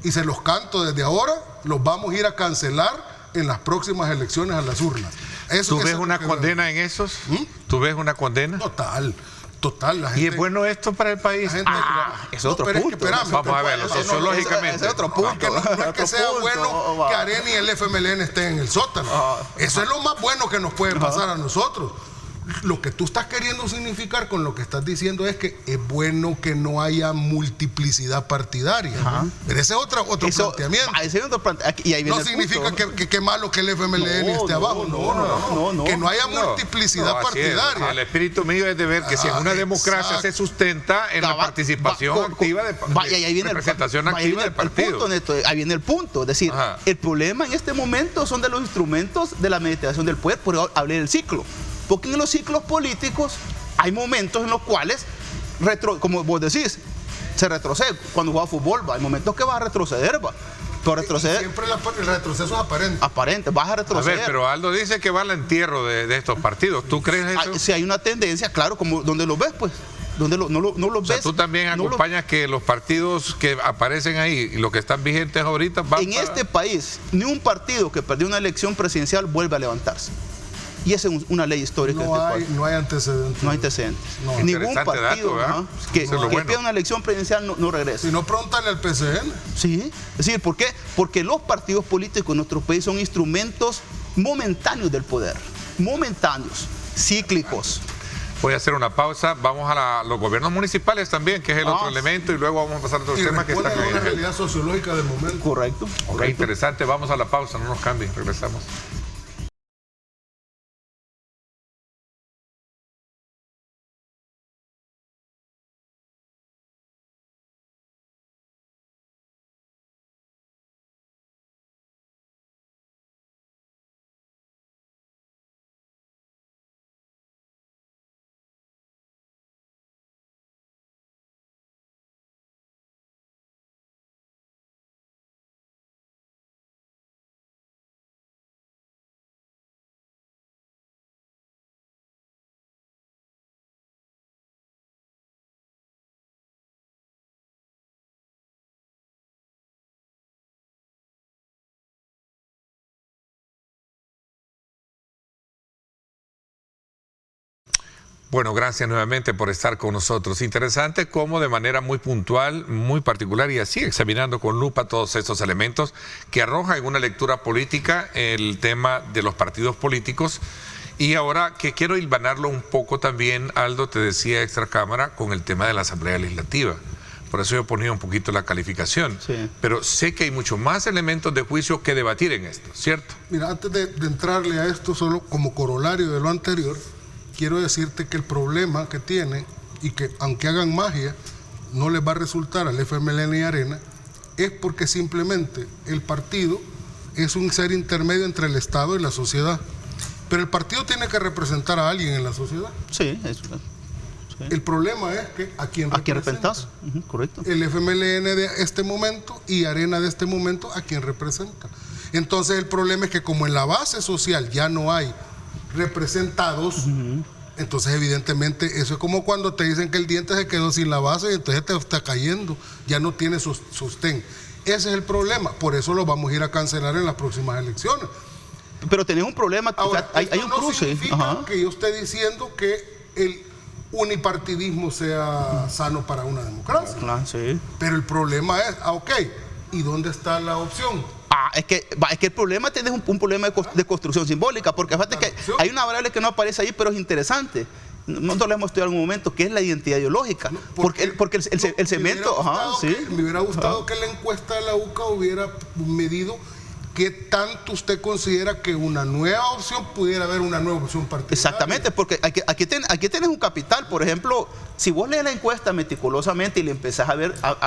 y se los canto desde ahora, los vamos a ir a cancelar en las próximas elecciones a las urnas. ¿Tú ves una condena en esos? ¿Tú ves una condena? Total. La gente, ¿Y es bueno esto para el país? Es otro punto. Vamos a verlo sociológicamente. Es otro punto. No es que sea bueno que Arena y el FMLN estén en el sótano. Eso es lo más bueno que nos puede pasar a nosotros. Lo que tú estás queriendo significar con lo que estás diciendo es que es bueno que no haya multiplicidad partidaria. Pero ese es otro planteamiento. Y ahí viene no significa que malo que el FMLN esté abajo. No. Que no haya multiplicidad partidaria. El espíritu mío es de ver que si en una democracia se sustenta en la participación activa de representación activa del partido. Ahí viene el punto. Es decir, el problema en este momento son de los instrumentos de la administración del poder, por hablé del ciclo. Porque en los ciclos políticos hay momentos en los cuales, como vos decís, se retrocede. Cuando juega fútbol, hay momentos que vas a retroceder, Pero retroceder. Siempre el retroceso es aparente. Aparente, vas a retroceder. A ver, pero Aldo dice que va al entierro de estos partidos. ¿Tú crees eso? Si hay una tendencia, claro, como donde lo ves, pues. donde no los O sea, ves. tú también acompañas que los partidos que aparecen ahí y los que están vigentes ahorita van en este país, ni un partido que perdió una elección presidencial vuelve a levantarse. Y esa es una ley histórica. No hay antecedentes. No hay antecedentes. No. Ningún partido dato, que pierda una elección presidencial no regresa. Si no, pregúntale al PCN. Sí, es decir, ¿por qué? Porque los partidos políticos en nuestro país son instrumentos momentáneos del poder. Momentáneos, cíclicos. Voy a hacer una pausa. Vamos a los gobiernos municipales también, que es el otro elemento, y luego vamos a pasar a otros temas que están en una ahí. realidad sociológica del momento. Correcto. Ok, interesante. Vamos a la pausa, no nos cambien, regresamos. Bueno, gracias nuevamente por estar con nosotros. Interesante cómo de manera muy puntual, muy particular y así examinando con lupa todos estos elementos que arrojan en una lectura política el tema de los partidos políticos. Y ahora que quiero hilvanarlo un poco también, Aldo, te decía extra cámara, con el tema de la Asamblea Legislativa. Por eso yo ponía un poquito la calificación. Sí. Pero sé que hay muchos más elementos de juicio que debatir en esto, ¿cierto? Mira, antes de entrarle a esto, solo como corolario de lo anterior, quiero decirte que el problema que tiene, y que aunque hagan magia, no les va a resultar al FMLN y Arena, es porque simplemente el partido es un ser intermedio entre el Estado y la sociedad. Pero el partido tiene que representar a alguien en la sociedad. Sí, eso. Sí. El problema es que ¿a quién representas? Correcto. El FMLN de este momento y Arena de este momento, ¿a quién representa? Entonces el problema es que como en la base social ya no hay representados, entonces evidentemente eso es como cuando te dicen que el diente se quedó sin la base y entonces te está cayendo, ya no tiene sostén. Ese es el problema, por eso lo vamos a ir a cancelar en las próximas elecciones. Pero tenés un problema. Ahora, hay un no cruce. Significa que yo esté diciendo que el unipartidismo sea sano para una democracia. Claro, sí. Pero el problema es, ok, ¿y dónde está la opción? Es que el problema tenés un problema de construcción simbólica, porque fíjate que hay una variable que no aparece ahí, pero es interesante. Nosotros lo hemos estudiado en un momento, que es la identidad ideológica. No, porque el cemento... Me hubiera gustado que la encuesta de la UCA hubiera medido qué tanto usted considera que una nueva opción pudiera haber una nueva opción partidaria. Exactamente, porque aquí tienes un capital. Por ejemplo, si vos lees la encuesta meticulosamente y le empezás a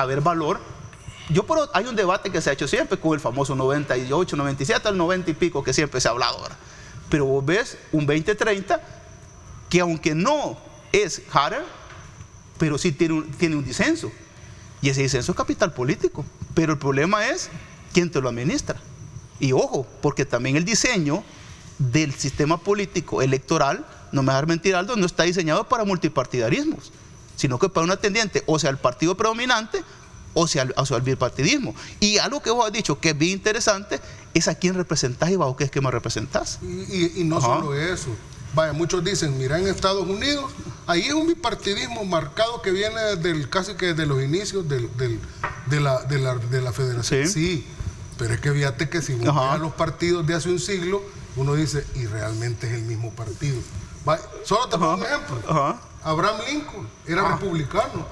ver valor, hay un debate que se ha hecho siempre con el famoso 98, 97, al 90 y pico que siempre se ha hablado ahora. Pero vos ves un 20-30 que aunque no es Harder, pero sí tiene un disenso. Y ese disenso es capital político. Pero el problema es quién te lo administra. Y ojo, porque también el diseño del sistema político electoral, no me dejar mentir, Aldo, no está diseñado para multipartidarismos, sino que para una tendiente, o sea, el partido predominante, o sea, el bipartidismo. Y algo que vos has dicho que es bien interesante es a quién representás y bajo qué esquema representás. Y no solo eso. Vaya, muchos dicen, mira, en Estados Unidos, ahí es un bipartidismo marcado que viene casi que desde los inicios de la federación. Sí, pero es que fíjate que si vos ves a los partidos de hace un siglo, uno dice, y realmente es el mismo partido. Vaya, solo te pongo un ejemplo. Abraham Lincoln era republicano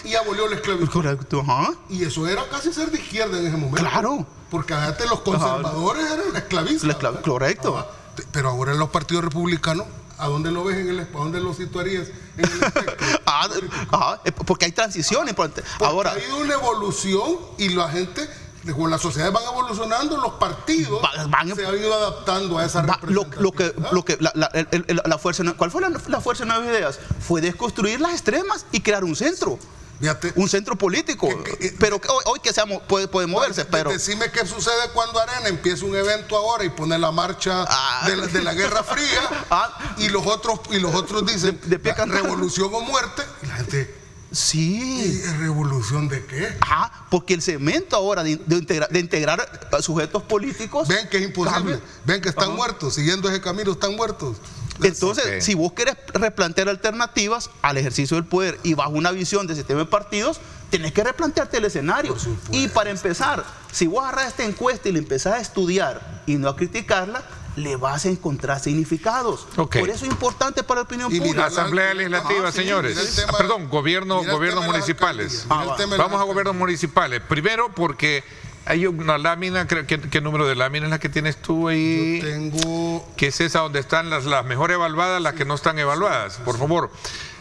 y abolió la esclavitud. Correcto. Y eso era casi ser de izquierda en ese momento. Claro. Porque fíjate, los conservadores eran esclavistas. Correcto. Pero ahora en los partidos republicanos, ¿a dónde lo ves ¿a dónde lo situarías en el espectro? Porque hay transiciones. Porque ha habido una evolución y la gente, como las sociedades van evolucionando, los partidos se han ido adaptando a esa representatividad. ¿Cuál fue la fuerza de Nuevas Ideas? Fue desconstruir las extremas y crear un centro. Fíjate, un centro político, pero hoy que puede moverse. Pero decime qué sucede cuando Arena empieza un evento ahora y pone la marcha de la Guerra Fría, y los otros dicen de pie cantando. revolución o muerte, y la gente, Sí. ¿y revolución de qué? Porque el cemento ahora de integrar sujetos políticos. Ven que es imposible, ven que están muertos, siguiendo ese camino están muertos. Entonces, si vos querés replantear alternativas al ejercicio del poder y bajo una visión de sistema de partidos, tenés que replantearte el escenario. Y para empezar, si vos agarrás esta encuesta y la empezás a estudiar y no a criticarla, le vas a encontrar significados. Okay. Por eso es importante para la opinión Y pública. Asamblea Legislativa, señores. Perdón, Gobiernos municipales. Vamos a gobiernos municipales. Primero porque hay una lámina, ¿qué número de lámina es la que tienes tú ahí? Yo tengo... ¿Qué es esa donde están las mejor evaluadas, las que no están evaluadas? Por favor.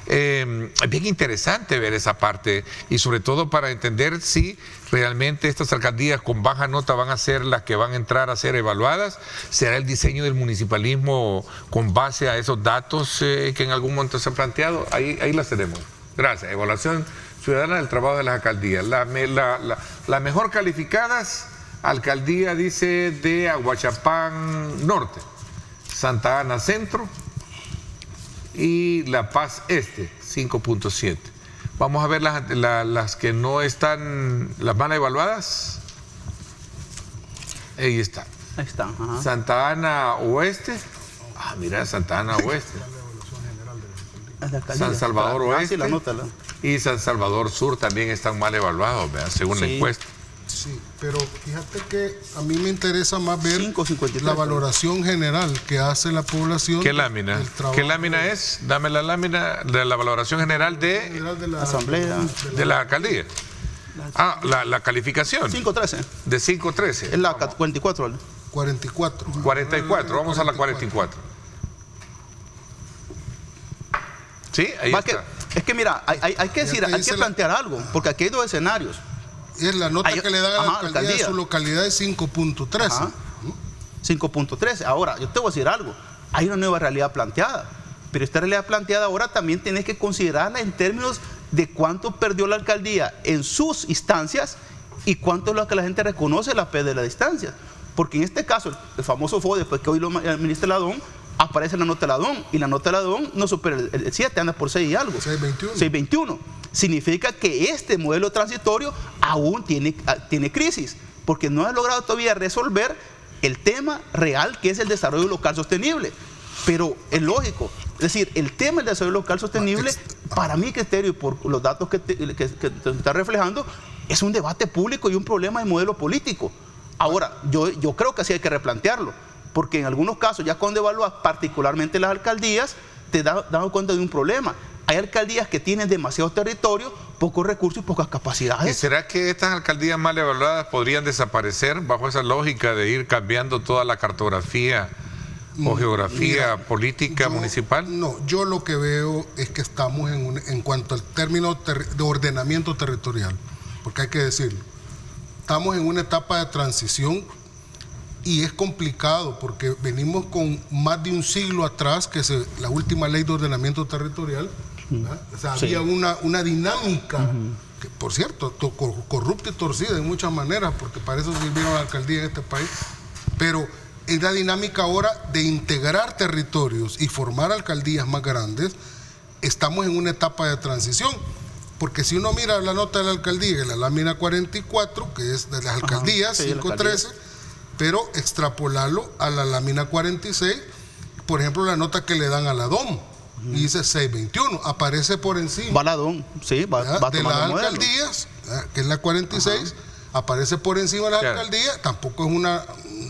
Es bien interesante ver esa parte y sobre todo para entender si realmente estas alcaldías con baja nota van a ser las que van a entrar a ser evaluadas. ¿Será el diseño del municipalismo con base a esos datos que en algún momento se han planteado? Ahí las tenemos. Gracias. Evaluación ciudadana del trabajo de las alcaldías. Las mejor calificadas, alcaldía dice de Aguachapán Norte, Santa Ana Centro y La Paz Este, 5.7. Vamos a ver las que no están, las mal evaluadas. Ahí está. Ahí está. Ajá. Santa Ana Oeste. Mira, Santa Ana Oeste. San Salvador Oeste y San Salvador Sur también están mal evaluados, ¿verdad? Según la encuesta. Sí, pero fíjate que a mí me interesa más ver 5.53, la valoración general que hace la población. ¿Qué lámina? ¿Qué lámina es? Dame la lámina de la valoración general de la Asamblea. De la alcaldía. La calificación. 5.13. De 5.13. Es la 44. 44. 44, vamos a la 44. Sí, ahí está. Es que mira, hay que decir, hay que plantear algo, porque aquí hay dos escenarios. Es la nota que le dan a la alcaldía de su localidad es 5.13. 5.13. Ahora, yo te voy a decir algo. Hay una nueva realidad planteada. Pero esta realidad planteada ahora también tienes que considerarla en términos de cuánto perdió la alcaldía en sus instancias y cuánto es lo que la gente reconoce la pérdida de las distancias. Porque en este caso, el famoso FODE, después que hoy lo administra Ladón, aparece la nota de Ladón, y la nota de Ladón no supera el 7, anda por 6 y algo. 6.21. Significa que este modelo transitorio aún tiene crisis, porque no ha logrado todavía resolver el tema real que es el desarrollo local sostenible. Pero es lógico, es decir, el tema del desarrollo local sostenible, para mi criterio y por los datos que te está reflejando, es un debate público y un problema de modelo político. Ahora, yo creo que sí hay que replantearlo, porque en algunos casos, ya cuando evalúas particularmente las alcaldías, te das cuenta de un problema. Hay alcaldías que tienen demasiado territorio, pocos recursos y pocas capacidades. ¿Y será que estas alcaldías mal evaluadas podrían desaparecer bajo esa lógica de ir cambiando toda la cartografía o geografía política municipal? No, yo lo que veo es que estamos en cuanto al término de ordenamiento territorial, porque hay que decirlo, estamos en una etapa de transición y es complicado porque venimos con más de un siglo atrás, que es la última ley de ordenamiento territorial. O sea, había una dinámica, que por cierto, corrupta y torcida en muchas maneras, porque para eso sirvieron la alcaldía en este país, pero es la dinámica ahora de integrar territorios y formar alcaldías más grandes. Estamos en una etapa de transición, porque si uno mira la nota de la alcaldía, la lámina 44, que es de las alcaldías, 5.13, pero extrapolarlo a la lámina 46, por ejemplo, la nota que le dan a la DOM, y dice 6.21, aparece por encima. Va la DOM, sí, va de las alcaldías, que es la 46, aparece por encima de las alcaldías, tampoco es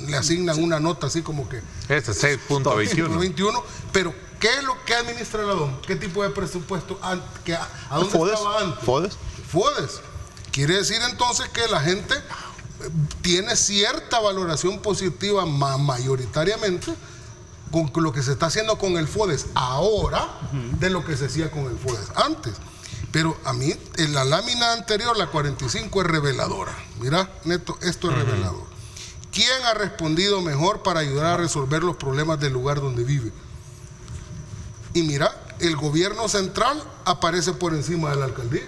le asignan una nota así como que... Este 6.21. Pero ¿qué es lo que administra la DOM? ¿Qué tipo de presupuesto? ¿A dónde estaba antes? FODES. Quiere decir entonces que la gente tiene cierta valoración positiva mayoritariamente con lo que se está haciendo con el FODES ahora de lo que se hacía con el FODES antes. Pero a mí, en la lámina anterior, la 45, es reveladora. Mira, Neto, esto es revelador. ¿Quién ha respondido mejor para ayudar a resolver los problemas del lugar donde vive? Y mira, el gobierno central aparece por encima de la alcaldía.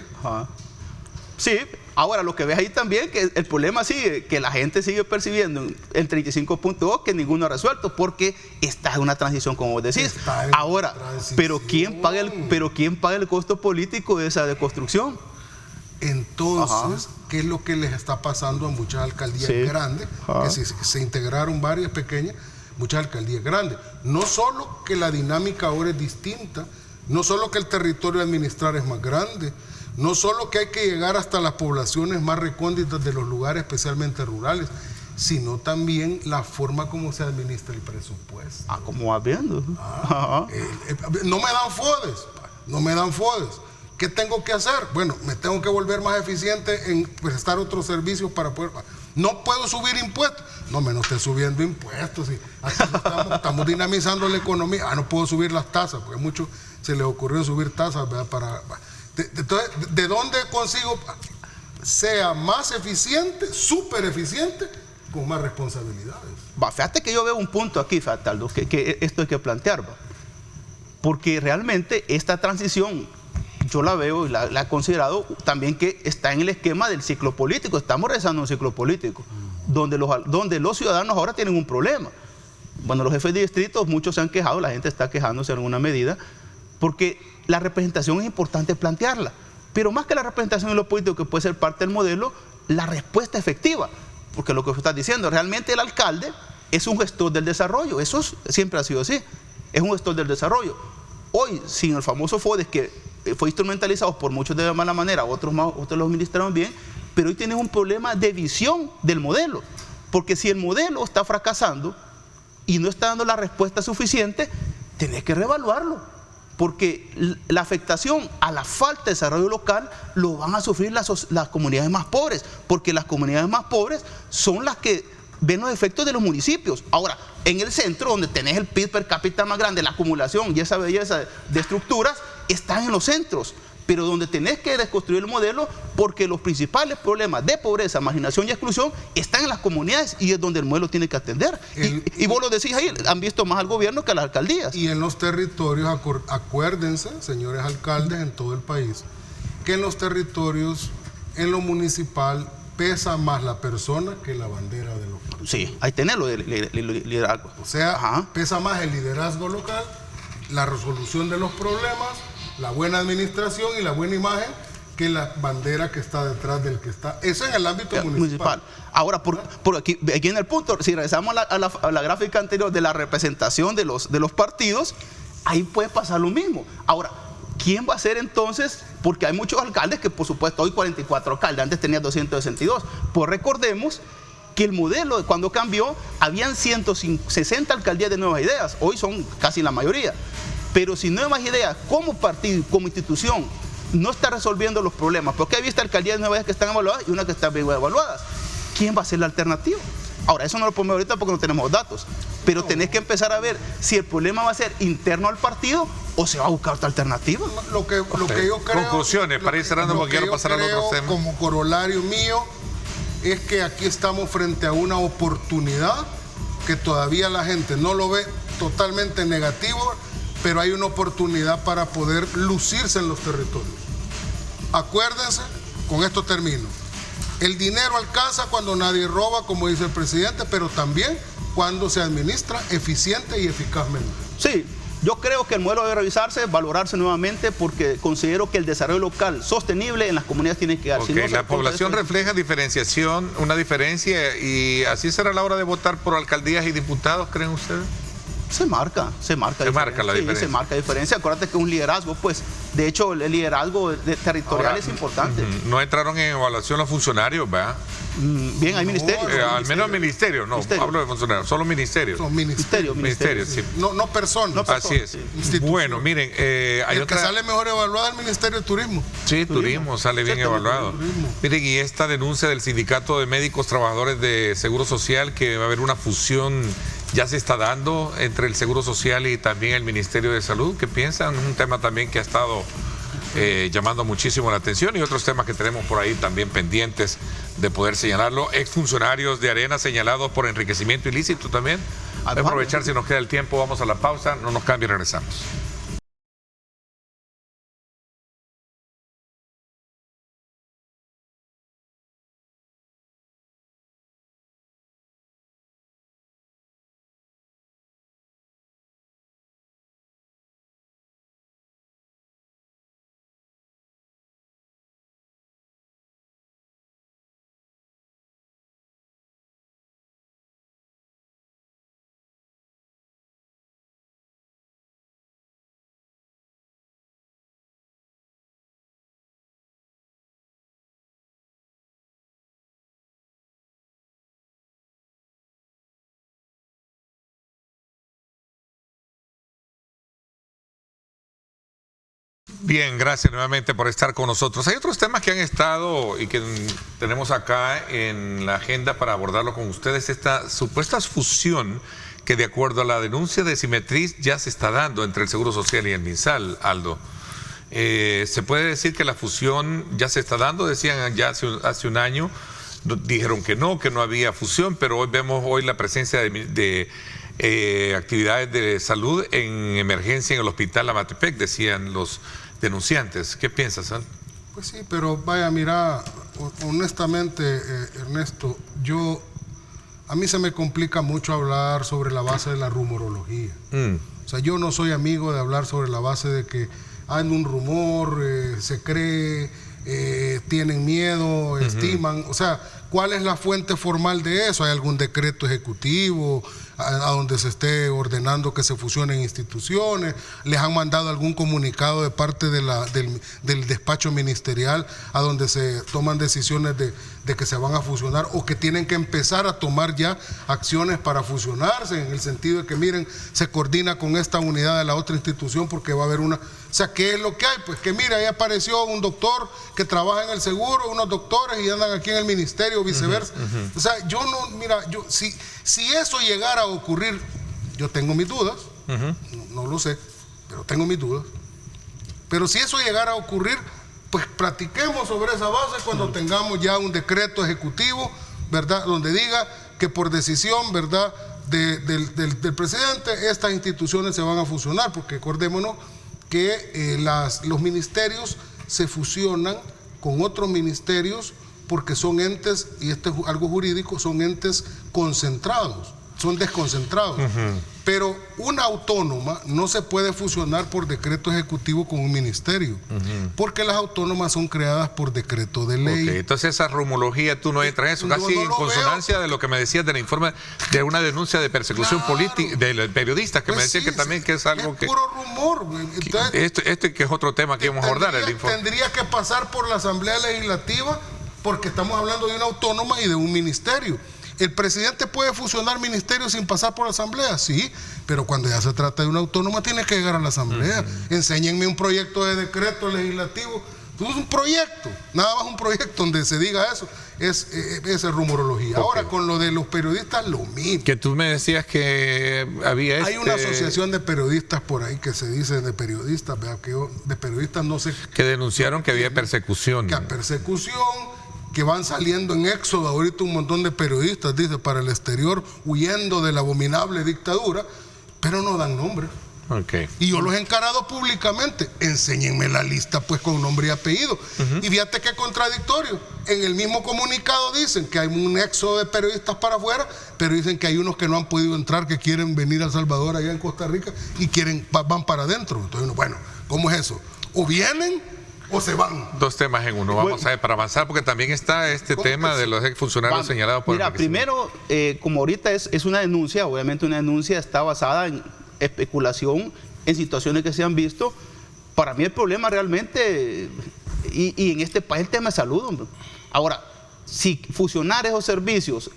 Sí, Ahora, lo que ves ahí también, que el problema sigue, que la gente sigue percibiendo el 35.2 que ninguno ha resuelto, porque está en una transición, como vos decís. Ahora, pero ¿quién paga el costo político de esa deconstrucción? Entonces, ¿qué es lo que les está pasando a muchas alcaldías grandes? Que se integraron varias pequeñas, muchas alcaldías grandes. No solo que la dinámica ahora es distinta, no solo que el territorio a administrar es más grande, no solo que hay que llegar hasta las poblaciones más recónditas de los lugares, especialmente rurales, sino también la forma como se administra el presupuesto. Como vas viendo. No me dan FODES. ¿Qué tengo que hacer? Bueno, me tengo que volver más eficiente en prestar otros servicios para poder... No puedo subir impuestos. No esté subiendo impuestos. ¿Sí? Estamos dinamizando la economía. No puedo subir las tasas, porque a muchos se les ocurrió subir tasas, ¿verdad? Entonces, ¿de dónde consigo? Sea más eficiente, súper eficiente, con más responsabilidades. Fíjate que yo veo un punto aquí, Aldo, que esto hay que plantear, porque realmente esta transición yo la veo y la he considerado también que está en el esquema del ciclo político. Estamos regresando a un ciclo político donde los ciudadanos ahora tienen un problema. Bueno, los jefes de distritos, muchos se han quejado, la gente está quejándose en alguna medida, porque la representación es importante plantearla, pero más que la representación en lo político, que puede ser parte del modelo, la respuesta efectiva, porque lo que usted está diciendo, realmente el alcalde es un gestor del desarrollo, eso siempre ha sido así, es un gestor del desarrollo. Hoy, sin el famoso FODES, que fue instrumentalizado por muchos de mala manera, otros lo administraron bien, pero hoy tienes un problema de visión del modelo, porque si el modelo está fracasando y no está dando la respuesta suficiente, tenés que reevaluarlo, porque la afectación a la falta de desarrollo local lo van a sufrir las comunidades más pobres, porque las comunidades más pobres son las que ven los efectos de los municipios. Ahora, en el centro, donde tenés el PIB per cápita más grande, la acumulación y esa belleza de estructuras, están en los centros, pero donde tenés que desconstruir el modelo, porque los principales problemas de pobreza, marginación y exclusión están en las comunidades y es donde el modelo tiene que atender. Y vos lo decís ahí, han visto más al gobierno que a las alcaldías. Y en los territorios, acuérdense, señores alcaldes en todo el país, que en los territorios, en lo municipal, pesa más la persona que la bandera de los partidos. Sí, ahí tenés lo del liderazgo. O sea, pesa más el liderazgo local, la resolución de los problemas, la buena administración y la buena imagen, que la bandera que está detrás del que está. Eso en el ámbito municipal. Ahora, por aquí en el punto, si regresamos a la gráfica anterior de la representación de los partidos, ahí puede pasar lo mismo. Ahora, ¿quién va a ser entonces? Porque hay muchos alcaldes que, por supuesto, hoy 44 alcaldes, antes tenía 262. Pues recordemos que el modelo, cuando cambió, habían 160 alcaldías de Nuevas Ideas. Hoy son casi la mayoría. Pero si Nuevas Ideas, como partido, como institución, no está resolviendo los problemas, porque hay visto alcaldías de Nuevas Ideas que están evaluadas y unas que están bien evaluadas, ¿quién va a ser la alternativa? Ahora, eso no lo podemos ver ahorita porque no tenemos datos, pero tenés que empezar a ver si el problema va a ser interno al partido o se va a buscar otra alternativa. Lo que yo creo... Conclusiones, para ir cerrando, porque quiero pasar al otro tema. Como corolario mío, es que aquí estamos frente a una oportunidad que todavía la gente no lo ve totalmente negativo, pero hay una oportunidad para poder lucirse en los territorios. Acuérdense, con esto termino, el dinero alcanza cuando nadie roba, como dice el presidente, pero también cuando se administra eficiente y eficazmente. Sí, yo creo que el modelo debe revisarse, valorarse nuevamente, porque considero que el desarrollo local sostenible en las comunidades tiene que dar. Okay, si no, la población refleja diferenciación, una diferencia, y así será a la hora de votar por alcaldías y diputados, ¿creen ustedes? Se marca la diferencia. Sí, se marca diferencia. Acuérdate que un liderazgo, pues, de hecho, el liderazgo territorial es importante. No entraron en evaluación los funcionarios, ¿verdad? Bien, hay ministerios. Al menos ministerios, no, hablo de funcionarios, solo ministerios. Son ministerios, sí. No personas. Así es. Sí. Bueno, miren, hay el que sale mejor evaluado es el Ministerio de Turismo. Sí, turismo sale bien evaluado. Miren, y esta denuncia del Sindicato de Médicos Trabajadores de Seguro Social, que va a haber una fusión, ya se está dando entre el Seguro Social y también el Ministerio de Salud. ¿Qué piensan? Un tema también que ha estado llamando muchísimo la atención, y otros temas que tenemos por ahí también pendientes de poder señalarlo. Exfuncionarios de Arena señalados por enriquecimiento ilícito también. Voy a aprovechar, si nos queda el tiempo, vamos a la pausa, no nos cambie, regresamos. Bien, gracias nuevamente por estar con nosotros. Hay otros temas que han estado y que tenemos acá en la agenda para abordarlo con ustedes. Esta supuesta fusión que, de acuerdo a la denuncia de Simetriz, ya se está dando entre el Seguro Social y el MinSal, Aldo. ¿Se puede decir que la fusión ya se está dando? Decían ya hace un año, dijeron que no había fusión, pero hoy vemos la presencia de actividades de salud en emergencia en el hospital Amatepec, decían los denunciantes. ¿Qué piensas, Al? Pues sí, pero vaya, mira, honestamente, Ernesto, a mí se me complica mucho hablar sobre la base de la rumorología. O sea, yo no soy amigo de hablar sobre la base de que hay un rumor, se cree, tienen miedo, estiman. O sea, ¿cuál es la fuente formal de eso? ¿Hay algún decreto ejecutivo a donde se esté ordenando que se fusionen instituciones? ¿Les han mandado algún comunicado de parte del despacho ministerial a donde se toman decisiones de que se van a fusionar o que tienen que empezar a tomar ya acciones para fusionarse, en el sentido de que, miren, se coordina con esta unidad de la otra institución porque va a haber una... O sea, ¿qué es lo que hay? Pues que mira, ahí apareció un doctor que trabaja en el seguro, unos doctores y andan aquí en el ministerio, viceversa. O sea, yo no, mira, si eso llegara a ocurrir, yo tengo mis dudas, no lo sé, pero tengo mis dudas. Pero si eso llegara a ocurrir, pues platiquemos sobre esa base cuando tengamos ya un decreto ejecutivo, ¿verdad? Donde diga que por decisión, ¿verdad?, del presidente, estas instituciones se van a fusionar, porque acordémonos que los ministerios se fusionan con otros ministerios porque son entes, y esto es algo jurídico, son entes concentrados, son desconcentrados. Pero una autónoma no se puede fusionar por decreto ejecutivo con un ministerio, porque las autónomas son creadas por decreto de ley. Okay, entonces esa rumología, tú no entras en eso, casi en consonancia de lo que me decías del informe de una denuncia de persecución política de periodistas, que pues me decían que también que es algo que... Es puro rumor. Entonces, este que es otro tema que vamos a abordar, el informe. Tendría que pasar por la Asamblea Legislativa, porque estamos hablando de una autónoma y de un ministerio. ¿El presidente puede fusionar ministerios sin pasar por la Asamblea? Sí, pero cuando ya se trata de una autónoma tiene que llegar a la Asamblea. Enséñenme un proyecto de decreto legislativo. Es un proyecto, nada más un proyecto donde se diga eso. Es rumorología. Okay. Ahora, con lo de los periodistas, lo mismo. Que tú me decías que había... Hay una asociación de periodistas por ahí que se dice de periodistas, ¿verdad? Que de periodistas no sé... Que denunciaron que había persecución. Que hay persecución... que van saliendo en éxodo ahorita un montón de periodistas, dice, para el exterior, huyendo de la abominable dictadura, pero no dan nombre. Okay. Y yo los he encarado públicamente. Enséñenme la lista, pues, con nombre y apellido. Y fíjate qué contradictorio. En el mismo comunicado dicen que hay un éxodo de periodistas para afuera, pero dicen que hay unos que no han podido entrar, que quieren venir a El Salvador, allá en Costa Rica, y van para adentro. Entonces, bueno, ¿cómo es eso? O vienen o se van. Dos temas en uno. Vamos a ver, para avanzar, porque también está este tema de los exfuncionarios señalados por... Mira, primero, como ahorita es una denuncia, obviamente una denuncia está basada en especulación, en situaciones que se han visto. Para mí el problema realmente, y en este país el tema de salud, hombre. Ahora, si fusionar esos servicios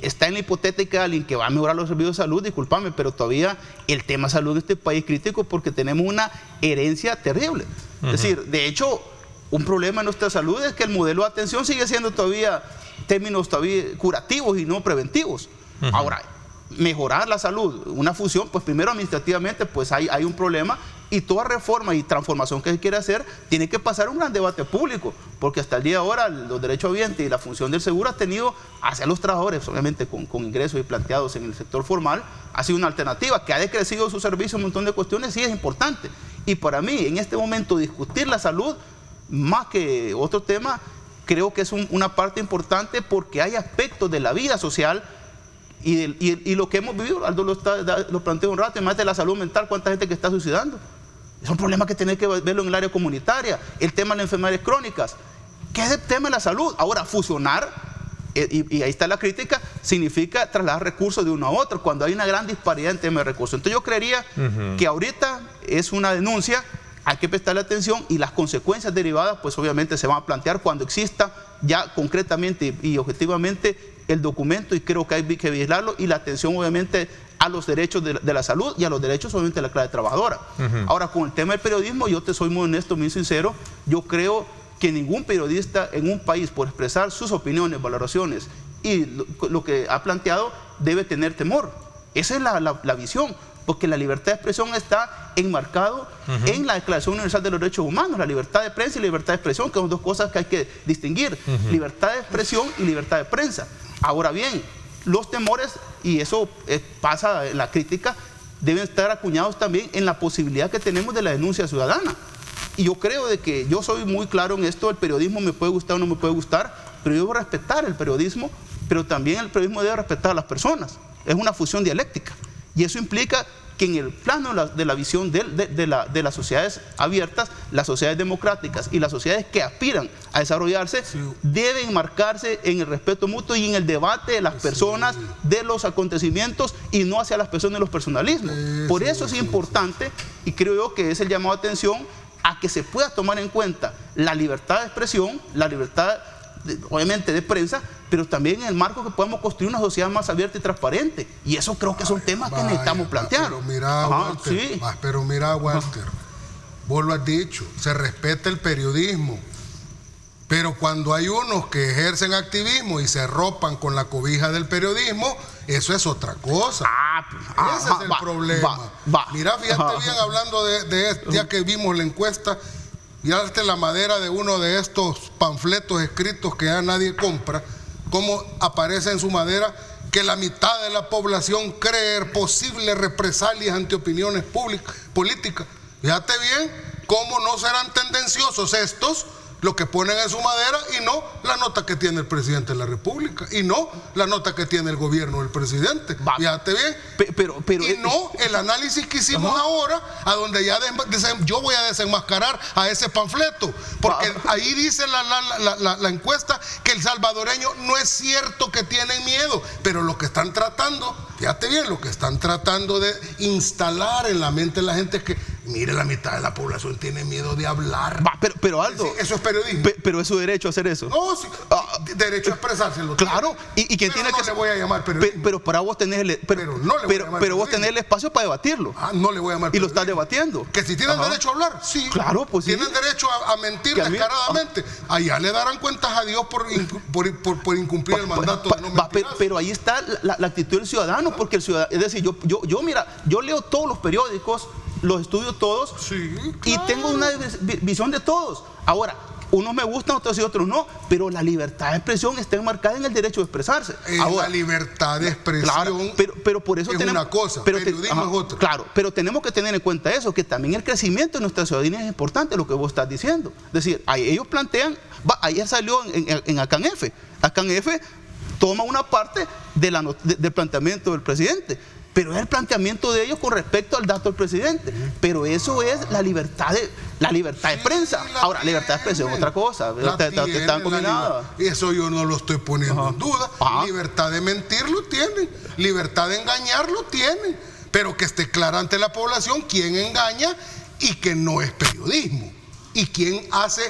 está en la hipotética de alguien que va a mejorar los servicios de salud, discúlpame, pero todavía el tema de salud en este país es crítico porque tenemos una herencia terrible. Es decir, de hecho, un problema en nuestra salud es que el modelo de atención sigue siendo todavía términos todavía curativos y no preventivos. Ahora, mejorar la salud, una fusión, pues primero administrativamente pues hay un problema, y toda reforma y transformación que se quiere hacer tiene que pasar un gran debate público, porque hasta el día de ahora los derechos habientes y la función del seguro ha tenido hacia los trabajadores, obviamente con ingresos y planteados en el sector formal, ha sido una alternativa que ha decrecido su servicio, un montón de cuestiones, sí es importante. Y para mí en este momento discutir la salud más que otro tema, creo que es una parte importante, porque hay aspectos de la vida social y lo que hemos vivido. Aldo lo planteó un rato, además de la salud mental, cuánta gente que está suicidando. Es un problema que tiene que verlo en el área comunitaria. El tema de las enfermedades crónicas, que es el tema de la salud. Ahora, fusionar, y ahí está la crítica, significa trasladar recursos de uno a otro, cuando hay una gran disparidad en temas de recursos. Entonces yo creería que ahorita es una denuncia, hay que prestarle atención, y las consecuencias derivadas pues obviamente se van a plantear cuando exista ya concretamente y objetivamente el documento y creo que hay que vigilarlo, y la atención obviamente a los derechos de la salud y a los derechos obviamente de la clase trabajadora. Ahora, con el tema del periodismo, yo te soy muy honesto, muy sincero, yo creo que ningún periodista en un país, por expresar sus opiniones, valoraciones y lo que ha planteado, debe tener temor. Esa es la visión, porque la libertad de expresión está enmarcado en la Declaración Universal de los Derechos Humanos, la libertad de prensa y libertad de expresión, que son dos cosas que hay que distinguir, libertad de expresión y libertad de prensa. Ahora bien, los temores, y eso pasa en la crítica, deben estar acuñados también en la posibilidad que tenemos de la denuncia ciudadana. Y yo creo de que yo soy muy claro en esto, el periodismo me puede gustar o no me puede gustar, pero yo debo respetar el periodismo, pero también el periodismo debe respetar a las personas. Es una fusión dialéctica. Y eso implica que en el plano de la visión de las sociedades abiertas, las sociedades democráticas y las sociedades que aspiran a desarrollarse, deben marcarse en el respeto mutuo y en el debate de las personas, de los acontecimientos, y no hacia las personas y los personalismos. Por eso es importante, y creo yo que es el llamado de atención a que se pueda tomar en cuenta la libertad de expresión, la libertad obviamente de prensa, pero también en el marco que podamos construir una sociedad más abierta y transparente. Y eso creo que son temas que necesitamos plantear. Pero mira, Walter, vos lo has dicho, se respeta el periodismo, pero cuando hay unos que ejercen activismo y se arropan con la cobija del periodismo, eso es otra cosa. Ese es el problema. Mira, fíjate bien, hablando ya que vimos la encuesta, y darte la madera de uno de estos panfletos escritos que ya nadie compra, cómo aparece en su madera que la mitad de la población cree posibles represalias ante opiniones políticas. Fíjate bien cómo no serán tendenciosos estos lo que ponen en su madera, y no la nota que tiene el presidente de la República, y no la nota que tiene el gobierno del presidente. Fíjate bien. Y no el análisis que hicimos ahora, a donde ya yo voy a desenmascarar a ese panfleto, porque ahí dice la encuesta que el salvadoreño no es cierto que tienen miedo, pero lo que están tratando, fíjate bien, lo que están tratando de instalar en la mente de la gente es que, mire, la mitad de la población tiene miedo de hablar. Pero Aldo, sí, eso es periodismo. Pero es su derecho a hacer eso. No, sí, derecho a expresárselo. Claro, y quien tiene no que... le voy a llamar periodismo. Pero para vos tenés pero vos tenés el espacio para debatirlo. No le voy a llamar periodismo. Y lo estás debatiendo. Que si tienen derecho a hablar, sí. Claro, pues sí. Tienen derecho a mentir descaradamente. Allá le darán cuentas a Dios por incumplir el mandato de no mentir. Pero ahí está la actitud del ciudadano, porque el ciudadano, es decir, yo leo todos los periódicos, los estudio todos, sí, claro, y tengo una visión de todos. Ahora, unos me gustan, otros y otros no, pero la libertad de expresión está enmarcada en el derecho de expresarse. Ahora, la libertad de expresión, claro, pero por eso es tenemos, una cosa, periodismo es otra. Claro, pero tenemos que tener en cuenta eso, que también el crecimiento de nuestra ciudadanía es importante, lo que vos estás diciendo. Es decir, ellos plantean, ayer salió en ACANF, ACANF toma una parte del planteamiento del presidente, pero es el planteamiento de ellos con respecto al dato del presidente. Pero eso es la libertad de prensa. Ahora, libertad de expresión es otra cosa. Están combinadas. Eso yo no lo estoy poniendo en duda. Libertad de mentir lo tienen, libertad de engañar lo tienen, pero que esté clara ante la población quién engaña y que no es periodismo, y quién hace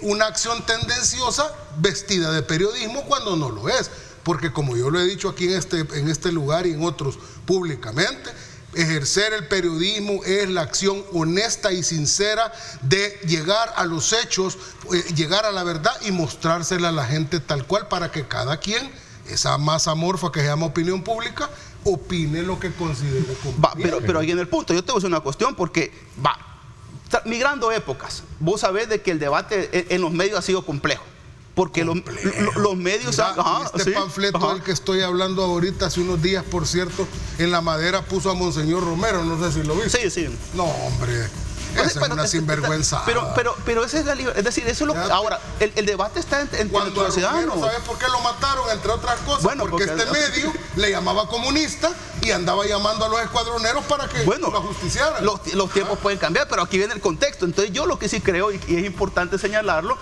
una acción tendenciosa vestida de periodismo cuando no lo es. Porque como yo lo he dicho aquí en este lugar y en otros públicamente, ejercer el periodismo es la acción honesta y sincera de llegar a los hechos, llegar a la verdad y mostrársela a la gente tal cual, para que cada quien, esa masa amorfa que se llama opinión pública, opine lo que considere conveniente. Pero ahí en el punto, yo te voy a decir una cuestión, porque migrando épocas, vos sabés de que el debate en los medios ha sido complejo. Porque los medios... Mira, panfleto del que estoy hablando ahorita, hace unos días, por cierto, en la madera puso a Monseñor Romero, no sé si lo viste. Sí. No, hombre, esa es una sinvergüenza. Pero esa es la libertad, es decir, eso es lo que... Ahora, el debate está entre los ciudadanos. ¿Sabes por qué lo mataron? Entre otras cosas, porque este medio le llamaba comunista y andaba llamando a los escuadroneros para que lo ajusticiaran. Los tiempos pueden cambiar, pero aquí viene el contexto. Entonces yo lo que sí creo, y es importante señalarlo,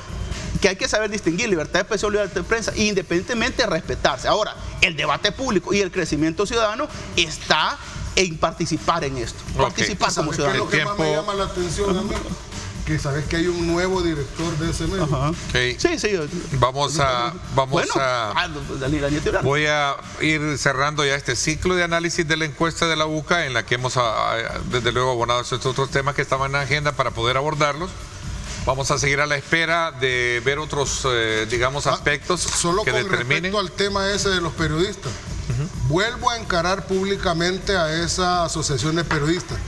que hay que saber distinguir libertad de expresión y libertad de prensa, e independientemente de respetarse. Ahora, el debate público y el crecimiento ciudadano está en participar en esto. Participar como ciudadano. Lo que más me llama la atención a mí, que sabes que hay un nuevo director de ese medio. Ajá. Okay. Sí. Voy a ir cerrando ya este ciclo de análisis de la encuesta de la UCA, en la que hemos desde luego abonado estos otros temas que estaban en la agenda para poder abordarlos. Vamos a seguir a la espera de ver otros, aspectos solo que con determinen. Respecto al tema ese de los periodistas, vuelvo a encarar públicamente a esa asociación de periodistas.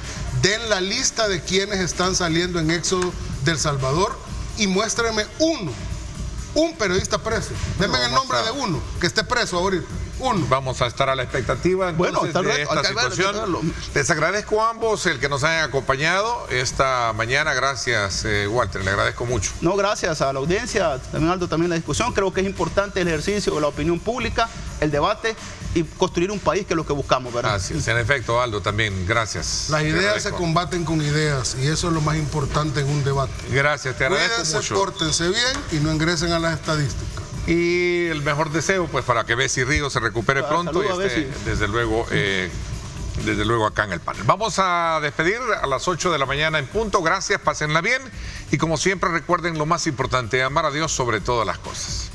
Den la lista de quienes están saliendo en éxodo del Salvador y muéstrenme un periodista preso. Denme el nombre de uno que esté preso ahorita. Uno. Vamos a estar a la expectativa entonces de esta situación. Les agradezco a ambos el que nos hayan acompañado esta mañana. Gracias, Walter, le agradezco mucho. No, gracias a la audiencia, también Aldo, también la discusión. Creo que es importante el ejercicio de la opinión pública, el debate y construir un país, que es lo que buscamos, ¿verdad? Así es, en efecto, Aldo, también, gracias. Las ideas se combaten con ideas y eso es lo más importante en un debate. Gracias, te agradezco Cuídense, mucho. pórtense bien y no ingresen a las estadísticas. Y el mejor deseo, pues, para que Bessie Ríos se recupere pronto y esté, desde luego, acá en el panel. Vamos a despedir a las 8 de la mañana en punto. Gracias, pásenla bien. Y como siempre, recuerden lo más importante, amar a Dios sobre todas las cosas.